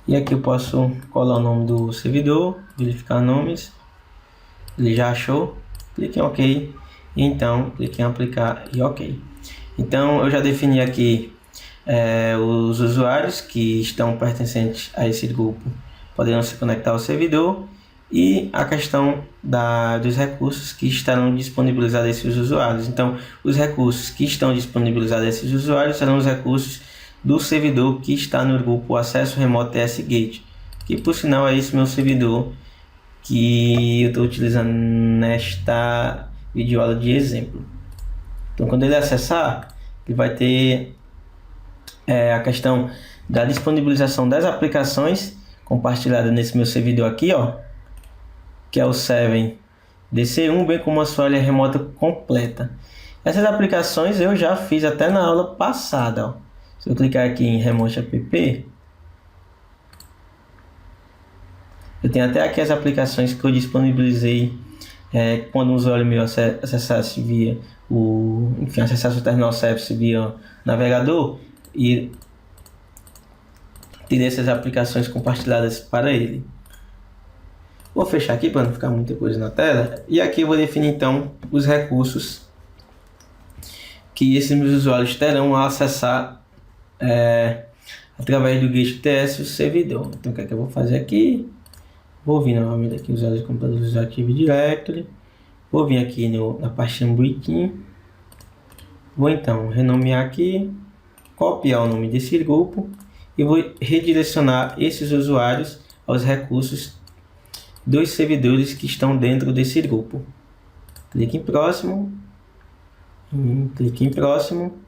e aqui eu posso colar o nome do servidor, verificar nomes, ele já achou, clique em OK, e então clique em aplicar e OK. Então eu já defini aqui os usuários que estão pertencentes a esse grupo poderão se conectar ao servidor, e a questão dos recursos que estarão disponibilizados a esses usuários. Então os recursos que estão disponibilizados a esses usuários serão os recursos do servidor que está no grupo acesso remoto TS Gate, que por sinal é esse meu servidor que eu estou utilizando nesta videoaula de exemplo. Então quando ele acessar, ele vai ter a questão da disponibilização das aplicações compartilhadas nesse meu servidor aqui, ó, que é o 7DC1, bem como a sua área remota completa. Essas aplicações eu já fiz até na aula passada, ó. Se eu clicar aqui em Remote App, eu tenho até aqui as aplicações que eu disponibilizei quando o usuário meu acessasse via acessasse o terminal service via navegador, e ter essas aplicações compartilhadas para ele. Vou fechar aqui para não ficar muita coisa na tela, e aqui eu vou definir então os recursos que esses meus usuários terão a acessar através do GateTS o servidor. Então o que é que eu vou fazer aqui? Vou vir novamente aqui usuários de computadores do Active Directory. Vou vir aqui na pastinha Bootkin. Vou então renomear aqui, copiar o nome desse grupo e vou redirecionar esses usuários aos recursos dos servidores que estão dentro desse grupo. Clique em próximo. Clique em próximo.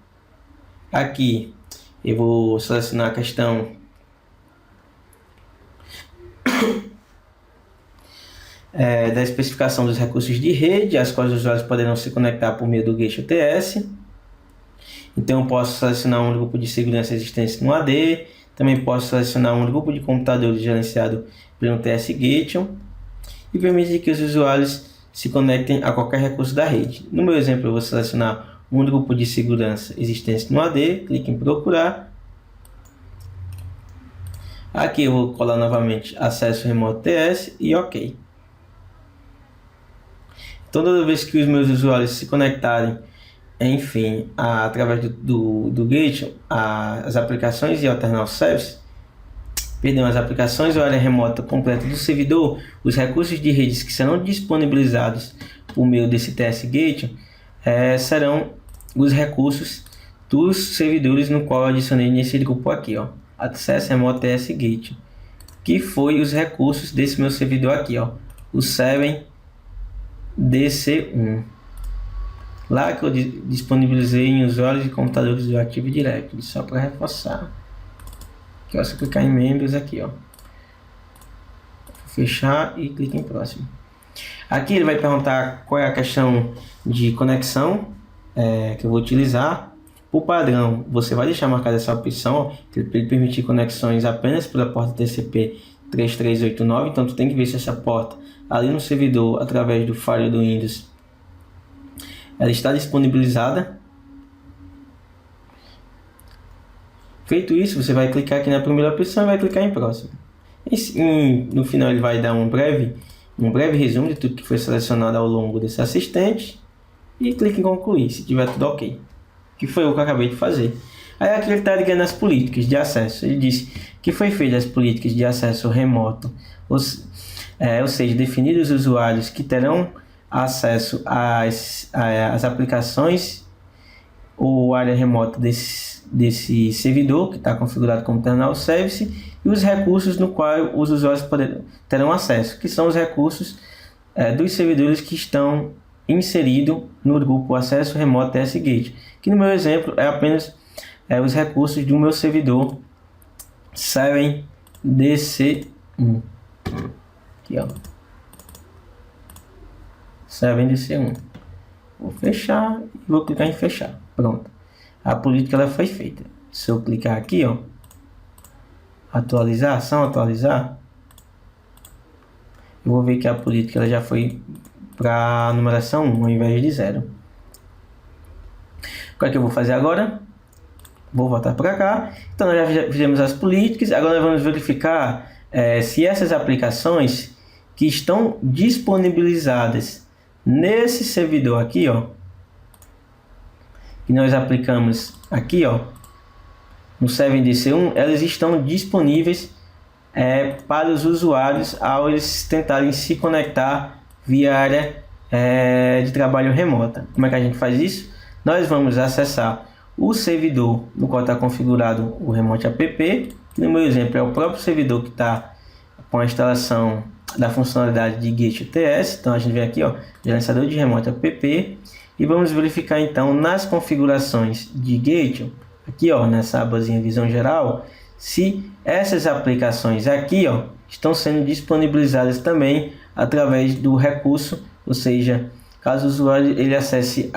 Aqui eu vou selecionar a questão da especificação dos recursos de rede, às quais os usuários poderão se conectar por meio do Gateway UTS. Então eu posso selecionar um grupo de segurança existente no AD, também posso selecionar um grupo de computadores gerenciado pelo TS Gateway e permitir que os usuários se conectem a qualquer recurso da rede. No meu exemplo eu vou selecionar um grupo de segurança existente no AD, clique em procurar. Aqui eu vou colar novamente acesso remoto TS e OK. Então toda vez que os meus usuários se conectarem, enfim, através do Gateway, as aplicações e Alternate Service, as aplicações ou área remota completa do servidor, os recursos de redes que serão disponibilizados por meio desse TS Gateway serão os recursos dos servidores no qual eu adicionei nesse grupo aqui, ó, Access Remote TS Gateway, que foi os recursos desse meu servidor aqui, ó, o 7DC1. Lá que eu disponibilizei em usuários de computadores do Active Directory, só para reforçar. Aqui, ó, se eu clicar em membros aqui, ó, fechar e clique em próximo. Aqui ele vai perguntar qual é a questão de conexão que eu vou utilizar. Por padrão, você vai deixar marcada essa opção, para ele permitir conexões apenas pela porta TCP 3389. Então tu tem que ver se essa porta ali no servidor, através do firewall do Windows, ela está disponibilizada. Feito isso, você vai clicar aqui na primeira opção e vai clicar em próximo. No final ele vai dar um breve resumo de tudo que foi selecionado ao longo desse assistente e clique em concluir, se tiver tudo ok, que foi o que eu acabei de fazer. Aí aqui ele está ligando as políticas de acesso. Ele disse que foi feito as políticas de acesso remoto, ou seja, definidos os usuários que terão acesso às aplicações ou área remota desse servidor que está configurado como terminal service, e os recursos no qual os usuários terão acesso, que são os recursos dos servidores que estão inseridos no grupo acesso remoto TS Gateway, que no meu exemplo é apenas os recursos do meu servidor 7DC1. Aqui, ó, 7DC1. Vou fechar e vou clicar em fechar. Pronto. A política ela foi feita. Se eu clicar aqui, ó, atualizar, atualizar, eu vou ver que a política ela já foi para a numeração 1 ao invés de 0. O que é que eu vou fazer agora? Vou voltar para cá. Então nós já fizemos as políticas. Agora nós vamos verificar se essas aplicações que estão disponibilizadas nesse servidor aqui, ó, que nós aplicamos aqui, ó, no 7DC1, elas estão disponíveis para os usuários ao eles tentarem se conectar via área de trabalho remota. Como é que a gente faz isso? Nós vamos acessar o servidor no qual está configurado o Remote App, que no meu exemplo é o próprio servidor que está com a instalação da funcionalidade de Gateway UTS. Então a gente vem aqui, ó, gerenciador de Remote App, e vamos verificar então nas configurações de Gateway, aqui, ó, nessa abazinha visão geral, se essas aplicações aqui, ó, estão sendo disponibilizadas também através do recurso, ou seja, caso o usuário ele acesse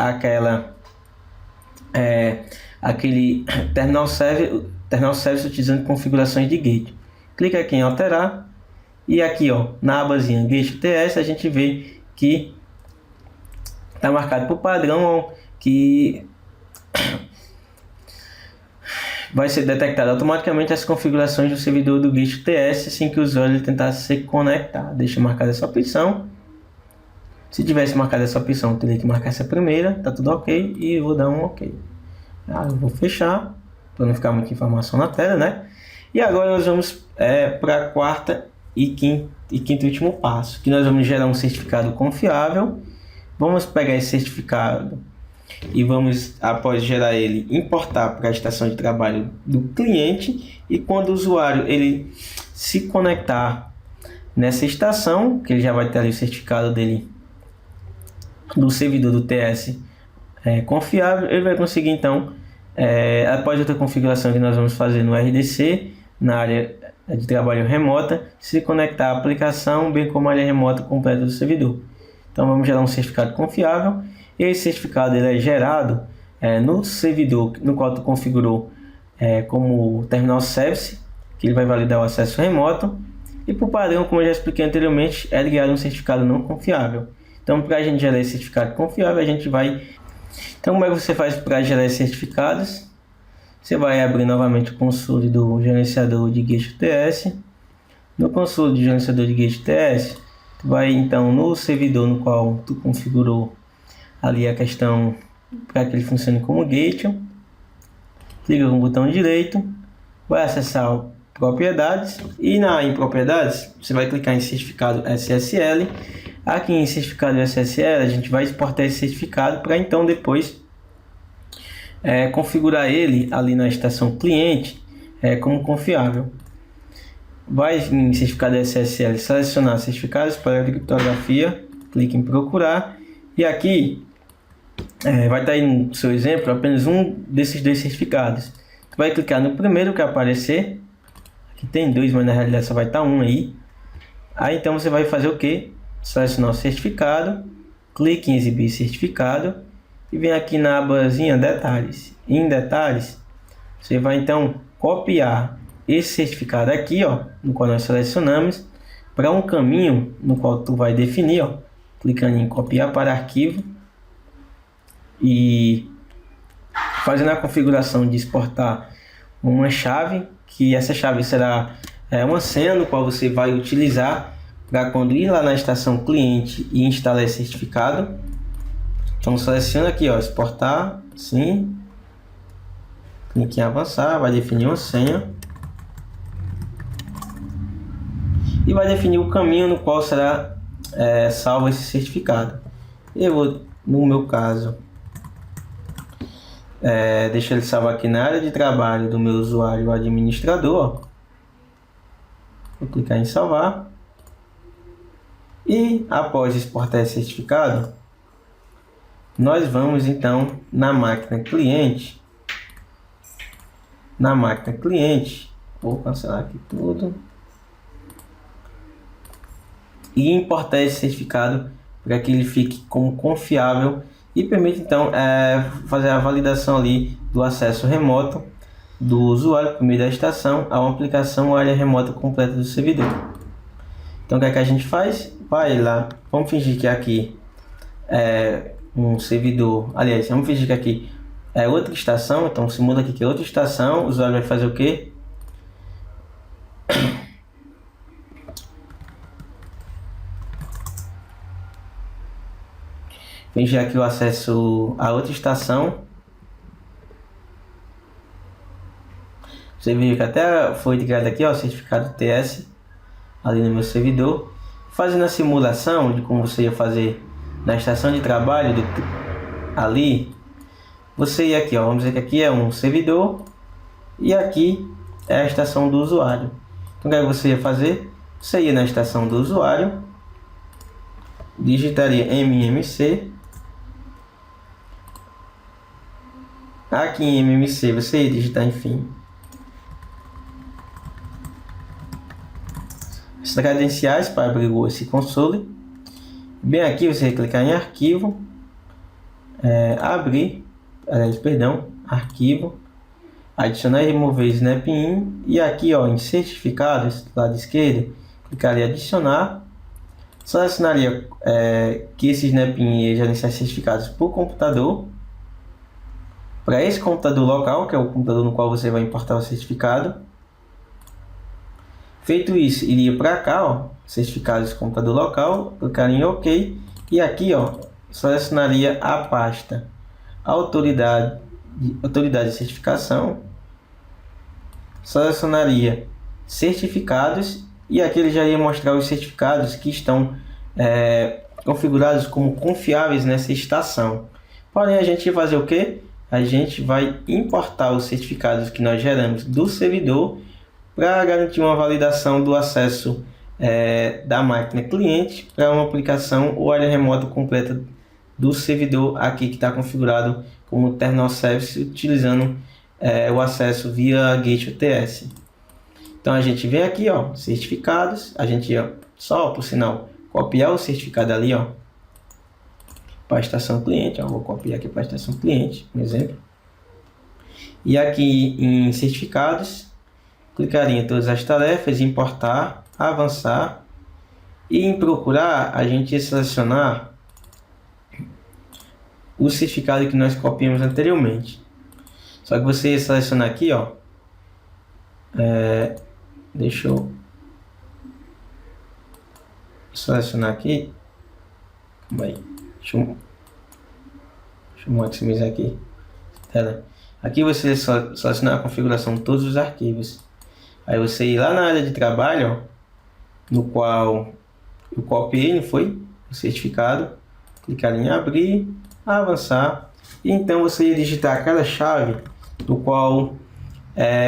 aquele terminal service utilizando configurações de Gateway. Clica aqui em alterar e aqui, ó, na abazinha Gateway UTS a gente vê que está marcado por padrão, ó, que vai ser detectado automaticamente as configurações do servidor do Gateway UTS assim que o usuário tentar se conectar. Deixa eu marcar essa opção. Se tivesse marcado essa opção, eu teria que marcar essa primeira. Tá tudo ok e eu vou dar um ok. Eu vou fechar para não ficar muita informação na tela, né? E agora nós vamos para a quarta quinto e último passo, que nós vamos gerar um certificado confiável. Vamos pegar esse certificado e vamos, após gerar ele, importar para a estação de trabalho do cliente, e quando o usuário ele se conectar nessa estação, que ele já vai ter ali o certificado dele do servidor do TS confiável, ele vai conseguir então, após outra configuração que nós vamos fazer no RDC, na área de trabalho remota, se conectar à aplicação, bem como a área remota completa do servidor. Então vamos gerar um certificado confiável. Esse certificado ele é gerado no servidor no qual tu configurou como terminal service, que ele vai validar o acesso remoto, e por padrão, como eu já expliquei anteriormente, é ligado um certificado não confiável. Então, para a gente gerar esse certificado confiável, a gente vai... Então, como é que você faz para gerar esses certificados? Você vai abrir novamente o console do gerenciador de Gate TS. No console do gerenciador de Gate TS, tu vai então no servidor no qual tu configurou ali a questão para que ele funcione como gateway. Clica com o botão direito, vai acessar propriedades, e em propriedades você vai clicar em certificado SSL. Aqui em certificado SSL a gente vai exportar esse certificado para então depois configurar ele ali na estação cliente como confiável. Vai em certificado SSL selecionar certificados para criptografia, clique em procurar, e aqui vai estar aí no seu exemplo apenas um desses dois certificados. Você vai clicar no primeiro que aparecer, aqui tem dois, mas na realidade só vai estar um aí. Aí então você vai fazer o que? Selecionar o certificado, clique em exibir certificado e vem aqui na abazinha detalhes. Em detalhes, você vai então copiar esse certificado aqui, no qual nós selecionamos, para um caminho no qual tu vai definir, clicando em copiar para arquivo e fazendo a configuração de exportar uma chave, que essa chave será uma senha no qual você vai utilizar para quando ir lá na estação cliente e instalar esse certificado. Então seleciona aqui, exportar, sim, clique em avançar, vai definir uma senha e vai definir o caminho no qual será salvo esse certificado. Eu vou, no meu caso, deixar ele salvo aqui na área de trabalho do meu usuário administrador. Vou clicar em salvar. E após exportar esse certificado, nós vamos então na máquina cliente. Na máquina cliente, vou cancelar aqui tudo. E importar esse certificado para que ele fique como confiável e permita então fazer a validação ali do acesso remoto do usuário por meio da estação a uma aplicação ou área remota completa do servidor. Então o que é que a gente faz? Vai lá, vamos fingir que aqui é um servidor, aliás, vamos fingir que aqui é outra estação, então simula aqui que é outra estação, o usuário vai fazer o que? Fingir aqui o acesso a outra estação. Você viu que até foi criado aqui, o certificado TS ali no meu servidor. Fazendo a simulação de como você ia fazer na estação de trabalho ali, você ia aqui, vamos dizer que aqui é um servidor e aqui é a estação do usuário. Então o que você ia fazer? Você ia na estação do usuário, digitaria MMC. Aqui em MMC você ia digitar, enfim, as credenciais para abrir esse console. Bem aqui você vai clicar em arquivo, arquivo, adicionar e remover snap-in, e aqui em certificados, do lado esquerdo, clicaria em adicionar, selecionaria que esse snap-in gerenciar certificados por computador, para esse computador local, que é o computador no qual você vai importar o certificado. Feito isso, iria para cá, certificados computador local, clicar em OK, e aqui selecionaria a pasta autoridade de certificação, selecionaria certificados E aqui ele já ia mostrar os certificados que estão configurados como confiáveis nessa estação. Porém, a gente vai fazer o que? A gente vai importar os certificados que nós geramos do servidor para garantir uma validação do acesso da máquina cliente para uma aplicação ou área remota completa do servidor aqui que está configurado como terminal service utilizando o acesso via Gateway TS. Então a gente vem aqui, ó, certificados, a gente só por sinal copiar o certificado ali, ó, para a estação cliente, ó, vou copiar aqui para a estação cliente, um exemplo. E aqui em certificados, clicaria em todas as tarefas, importar, avançar, e em procurar a gente ia selecionar o certificado que nós copiamos anteriormente. Só que você ia selecionar aqui, ó, deixa eu selecionar aqui, calma aí, deixa eu maximizar aqui, aqui você selecionar a configuração de todos os arquivos, aí você ir lá na área de trabalho, ó, no qual eu copiei, não foi? O certificado, clicar em abrir, avançar, e então você ia digitar aquela chave do qual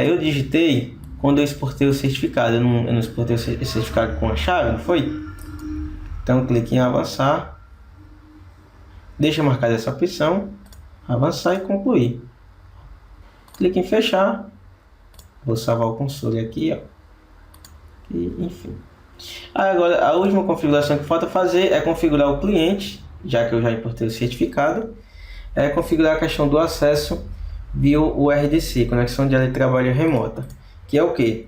eu digitei quando eu exportei o certificado. Eu não exportei o certificado com a chave, não foi? Então clique em avançar, deixa marcada essa opção, avançar e concluir. Clique em fechar, vou salvar o console aqui, ó, e enfim. Agora a última configuração que falta fazer é configurar o cliente, já que eu já importei o certificado, configurar a questão do acesso via o RDC, conexão de área de trabalho remota, que é o que?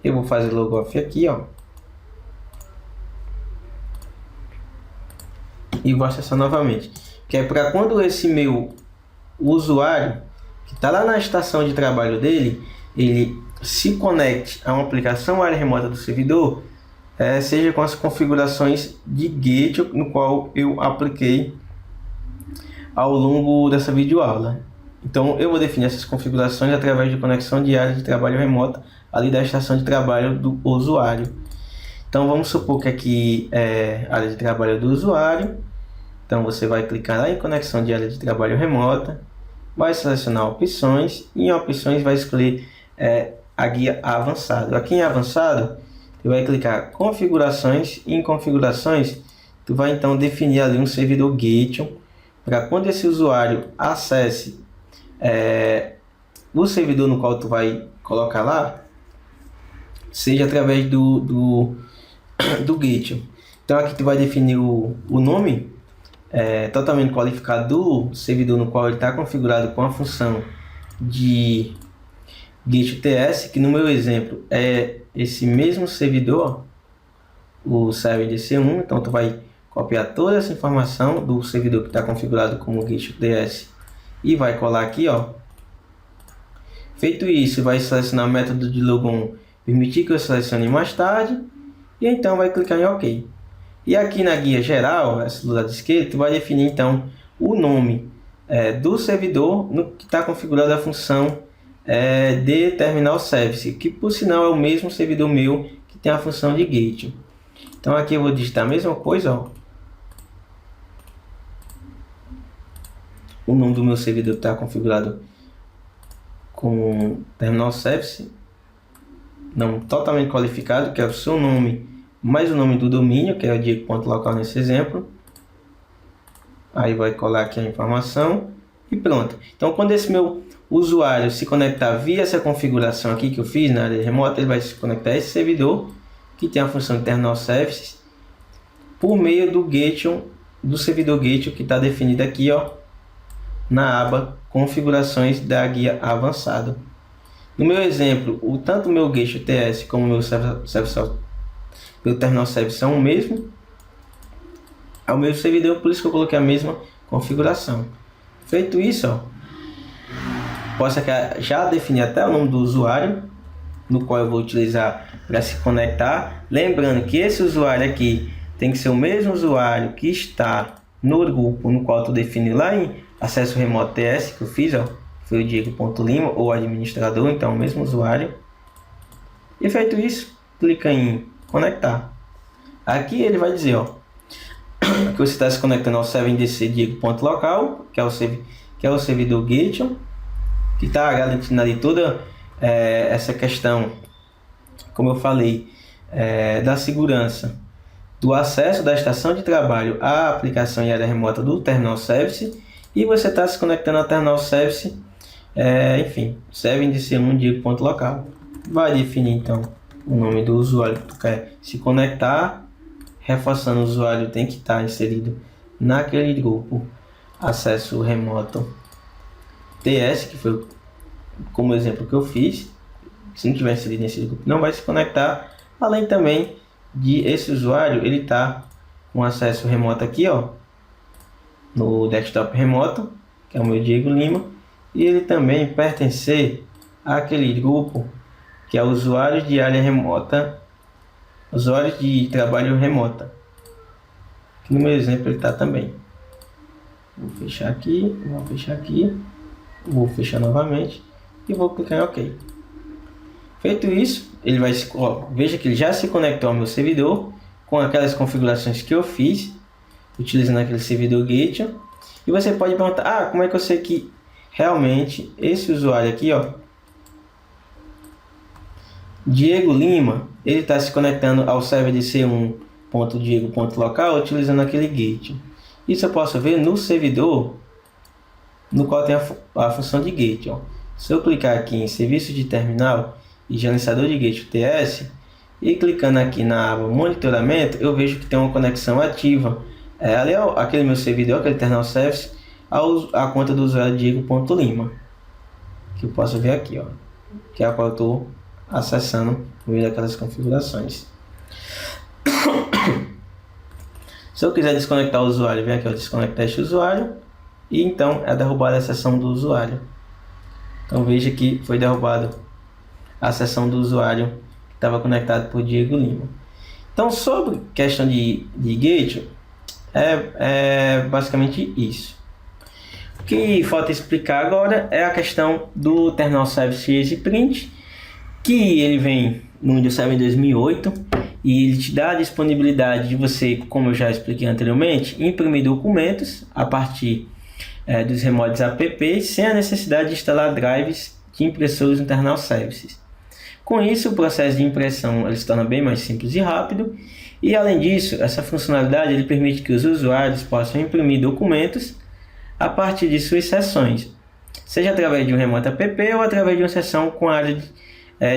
Eu vou fazer logoff aqui, ó, e vou acessar novamente, que é para quando esse meu usuário que está lá na estação de trabalho dele, ele se conecte a uma aplicação área remota do servidor, seja com as configurações de gateway no qual eu apliquei ao longo dessa videoaula. Então eu vou definir essas configurações através de conexão de área de trabalho remota ali da estação de trabalho do usuário. Então vamos supor que aqui é área de trabalho do usuário. Então você vai clicar lá em conexão de área de trabalho remota, vai selecionar opções e em opções vai escolher a guia avançado. Aqui em avançado tu vai clicar configurações e em configurações tu vai então definir ali um servidor gateway para quando esse usuário acesse o servidor no qual tu vai colocar lá, seja através do gateway. Então aqui tu vai definir o nome totalmente qualificado do servidor no qual ele está configurado com a função de Gateway TS, que no meu exemplo é esse mesmo servidor, o server DC1. Então tu vai copiar toda essa informação do servidor que está configurado como Gateway TS e vai colar aqui, ó. Feito isso, vai selecionar o método de logon, permitir que eu selecione mais tarde, e então vai clicar em OK. E aqui na guia geral, essa do lado esquerdo, tu vai definir então o nome do servidor no que está configurado a função de terminal service, que por sinal é o mesmo servidor meu que tem a função de gateway. Então aqui eu vou digitar a mesma coisa, ó. O nome do meu servidor está configurado com terminal service, não totalmente qualificado, que é o seu nome mais o nome do domínio, que é o Diego.local nesse exemplo. Aí vai colar aqui a informação e pronto. Então quando esse meu usuário se conectar via essa configuração aqui que eu fiz na área remota, ele vai se conectar a esse servidor que tem a função de terminal service por meio do gateway, do servidor gateway que está definido aqui, ó, na aba configurações da guia avançado. No meu exemplo, tanto o meu Gateway TS como o meu terminal service são o mesmo, é o mesmo servidor, por isso que eu coloquei a mesma configuração. Feito isso, ó, posso já definir até o nome do usuário no qual eu vou utilizar para se conectar. Lembrando que esse usuário aqui tem que ser o mesmo usuário que está no grupo no qual tu definiu lá em acesso remoto TS que eu fiz, ó, foi o Diego.Lima ou administrador, então o mesmo usuário. E feito isso, clica em conectar. Aqui ele vai dizer, ó, que você está se conectando ao 7dc.local, que é o servidor Gateway, que está garantindo ali toda essa questão, como eu falei, da segurança do acesso da estação de trabalho à aplicação em área remota do Terminal Service, e você está se conectando ao Terminal Service, enfim, 7dc1.local. Vai definir então o nome do usuário que tu quer se conectar, reforçando o usuário tem que estar inserido naquele grupo acesso remoto TS, que foi como exemplo que eu fiz. Se não tiver inserido nesse grupo, não vai se conectar. Além também de esse usuário, ele está com acesso remoto aqui, ó, no desktop remoto, que é o meu Diego Lima, e ele também pertencer àquele grupo que é usuários de área remota, usuários de trabalho remota, que no meu exemplo ele está também. Vou fechar aqui, vou fechar novamente e vou clicar em OK. Feito isso, ele vai veja que ele já se conectou ao meu servidor com aquelas configurações que eu fiz utilizando aquele servidor Gateway. E você pode perguntar: como é que eu sei que realmente esse usuário aqui, ó, Diego Lima, ele está se conectando ao server de c1.diego.local utilizando aquele gateway. Isso eu posso ver no servidor no qual tem a função de gateway, ó. Se eu clicar aqui em serviço de terminal e gerenciador de gateway TS e clicando aqui na aba monitoramento, eu vejo que tem uma conexão ativa ali aquele meu servidor, aquele terminal service, a conta do usuário Diego.lima, que eu posso ver aqui, ó, que é a qual eu estou acessando vendo aquelas configurações. Se eu quiser desconectar o usuário, vem aqui, ó, desconectar este usuário, e então é derrubada a sessão do usuário. Então veja que foi derrubado a sessão do usuário que estava conectado por Diego Lima. Então, sobre questão de gateway, é basicamente isso. O que falta explicar agora é a questão do Terminal Service Easy Print, que ele vem no Windows 7 em 2008 e ele te dá a disponibilidade de você, como eu já expliquei anteriormente, imprimir documentos a partir dos remotos app sem a necessidade de instalar drives de impressores no Terminal Services. Com isso, o processo de impressão ele se torna bem mais simples e rápido, e além disso, essa funcionalidade ele permite que os usuários possam imprimir documentos a partir de suas sessões, seja através de um remoto app ou através de uma sessão com a área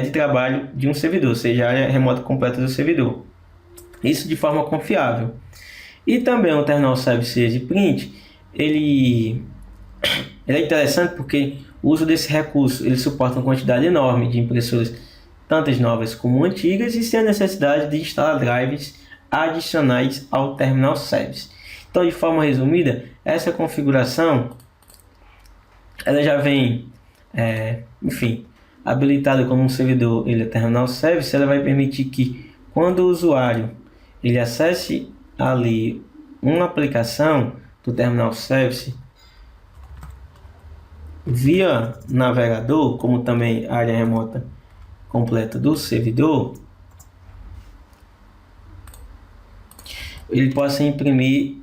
de trabalho de um servidor, seja a área remota completa do servidor. Isso de forma confiável. E também o Terminal Service Easy Print, ele é interessante porque o uso desse recurso ele suporta uma quantidade enorme de impressoras, tantas novas como antigas, e sem a necessidade de instalar drives adicionais ao Terminal Service. Então, de forma resumida, essa configuração ela já vem, habilitada como um servidor Terminal Service. Ela vai permitir que quando o usuário ele acesse ali uma aplicação do Terminal Service via navegador, como também a área remota completa do servidor, ele possa imprimir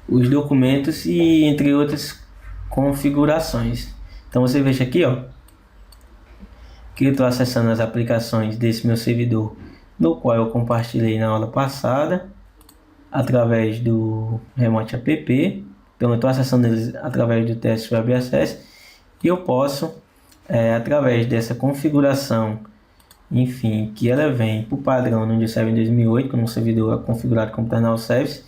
os documentos e entre outras configurações. Então você veja aqui, ó, que eu estou acessando as aplicações desse meu servidor, no qual eu compartilhei na aula passada através do Remote App. Então eu estou acessando eles através do TS Web Access, e eu posso através dessa configuração, enfim, que ela vem por padrão no Windows 7 em 2008, como um servidor configurado como Terminal Service,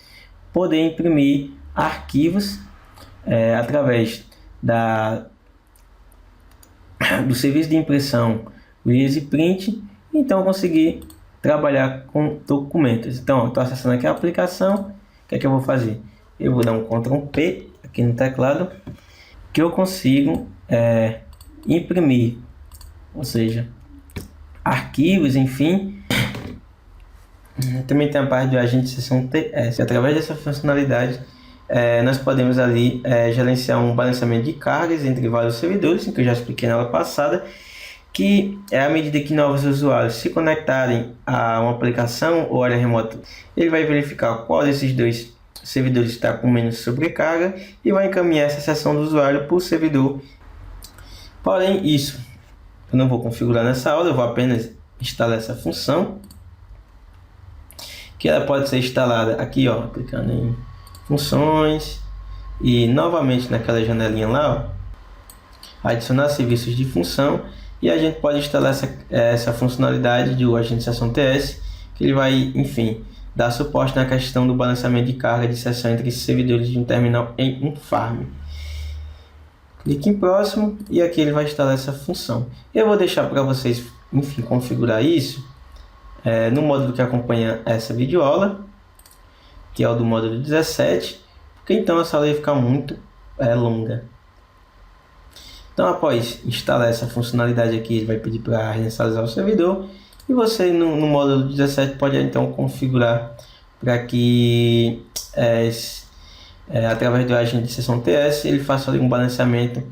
poder imprimir arquivos através do serviço de impressão, o Easy Print, então conseguir trabalhar com documentos. Então, estou acessando aqui a aplicação. O que é que eu vou fazer? Eu vou dar um Ctrl P aqui no teclado, que eu consigo imprimir, ou seja, arquivos, enfim. Também tem a parte do agente de sessão TS. Através dessa funcionalidade nós podemos ali gerenciar um balanceamento de cargas entre vários servidores, que eu já expliquei na aula passada, que é à medida que novos usuários se conectarem a uma aplicação ou área remota, ele vai verificar qual desses dois servidores está com menos sobrecarga e vai encaminhar essa sessão do usuário para o servidor. Porém, isso eu não vou configurar nessa aula, eu vou apenas instalar essa função, que ela pode ser instalada aqui, ó, clicando em funções e novamente naquela janelinha lá, ó, adicionar serviços de função, e a gente pode instalar essa funcionalidade do agente de sessão TS, que ele vai, enfim, dar suporte na questão do balanceamento de carga de sessão entre servidores de um terminal em um farm. Clique em próximo e aqui ele vai instalar essa função. Eu vou deixar para vocês, enfim, configurar isso no módulo que acompanha essa videoaula, que é o do módulo 17, porque então essa aula vai ficar muito longa. Então, após instalar essa funcionalidade aqui, ele vai pedir para reinicializar o servidor, e você no módulo 17 pode então configurar para que através do agente de sessão TS ele faça ali um balanceamento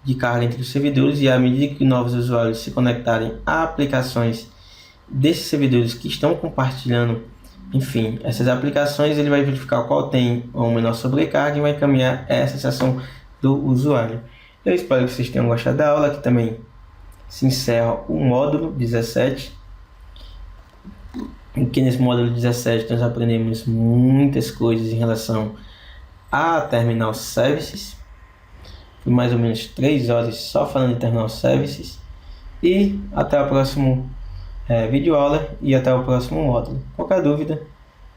de carga entre os servidores, e à medida que novos usuários se conectarem a aplicações desses servidores que estão compartilhando, enfim, essas aplicações, ele vai verificar qual tem uma menor sobrecarga e vai encaminhar essa sessão do usuário. Eu espero que vocês tenham gostado da aula. Aqui também se encerra o módulo 17. Aqui nesse módulo 17 nós aprendemos muitas coisas em relação a Terminal Services. Foi mais ou menos 3 horas só falando de Terminal Services. E até a próxima videoaula e até o próximo módulo. Qualquer dúvida,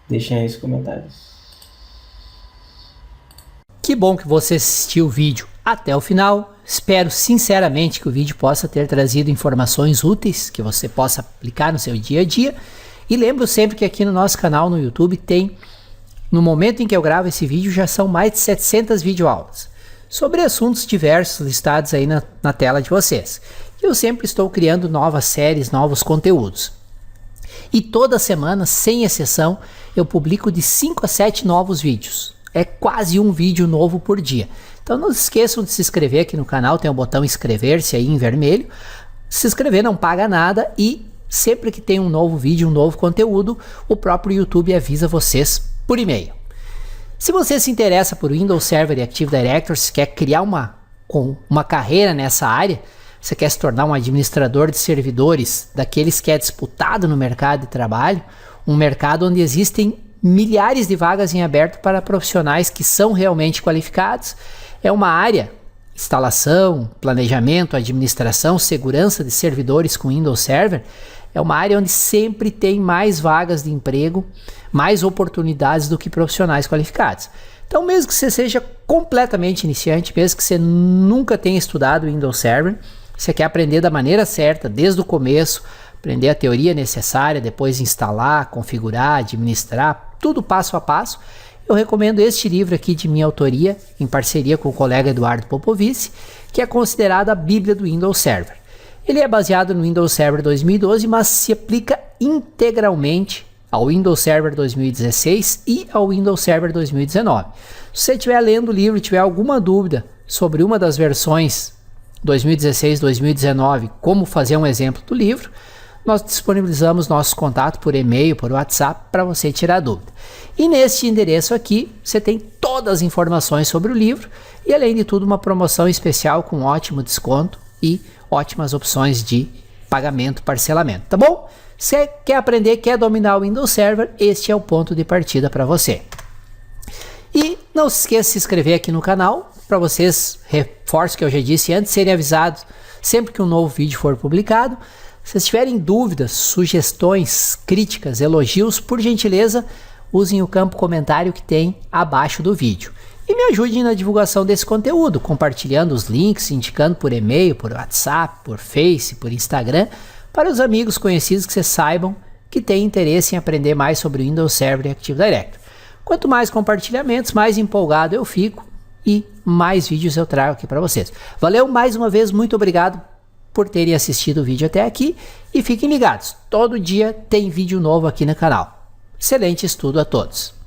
deixem aí os comentários. Que bom que você assistiu o vídeo até o final. Espero sinceramente que o vídeo possa ter trazido informações úteis que você possa aplicar no seu dia a dia. E lembro sempre que aqui no nosso canal no YouTube tem, no momento em que eu gravo esse vídeo, já são mais de 700 videoaulas sobre assuntos diversos listados aí na tela de vocês. E eu sempre estou criando novas séries, novos conteúdos. E toda semana, sem exceção, eu publico de 5 a 7 novos vídeos. É quase um vídeo novo por dia. Então não se esqueçam de se inscrever aqui no canal, tem o botão inscrever-se aí em vermelho. Se inscrever não paga nada e sempre que tem um novo vídeo, um novo conteúdo, o próprio YouTube avisa vocês por e-mail. Se você se interessa por Windows Server e Active Directory, se quer criar uma carreira nessa área, você quer se tornar um administrador de servidores, daqueles que é disputado no mercado de trabalho, um mercado onde existem milhares de vagas em aberto para profissionais que são realmente qualificados. É uma área, instalação, planejamento, administração, segurança de servidores com Windows Server, é uma área onde sempre tem mais vagas de emprego, mais oportunidades do que profissionais qualificados. Então, mesmo que você seja completamente iniciante, mesmo que você nunca tenha estudado Windows Server, você quer aprender da maneira certa, desde o começo, aprender a teoria necessária, depois instalar, configurar, administrar, tudo passo a passo, eu recomendo este livro aqui de minha autoria, em parceria com o colega Eduardo Popovici, que é considerado a Bíblia do Windows Server. Ele é baseado no Windows Server 2012, mas se aplica integralmente ao Windows Server 2016 e ao Windows Server 2019. Se você estiver lendo o livro e tiver alguma dúvida sobre uma das versões 2016, 2019, como fazer um exemplo do livro, nós disponibilizamos nosso contato por e-mail, por WhatsApp, para você tirar dúvida. E neste endereço aqui, você tem todas as informações sobre o livro e, além de tudo, uma promoção especial com ótimo desconto e ótimas opções de pagamento, parcelamento, tá bom? Você quer aprender, quer dominar o Windows Server, este é o ponto de partida para você. E não se esqueça de se inscrever aqui no canal, para vocês, reforço o que eu já disse antes, serem avisados sempre que um novo vídeo for publicado. Se vocês tiverem dúvidas, sugestões, críticas, elogios, por gentileza, usem o campo comentário que tem abaixo do vídeo. E me ajudem na divulgação desse conteúdo, compartilhando os links, indicando por e-mail, por WhatsApp, por Face, por Instagram, para os amigos conhecidos que vocês saibam que têm interesse em aprender mais sobre o Windows Server e Active Directory. Quanto mais compartilhamentos, mais empolgado eu fico e mais vídeos eu trago aqui para vocês. Valeu mais uma vez, muito obrigado por terem assistido o vídeo até aqui e fiquem ligados, todo dia tem vídeo novo aqui no canal. Excelente estudo a todos!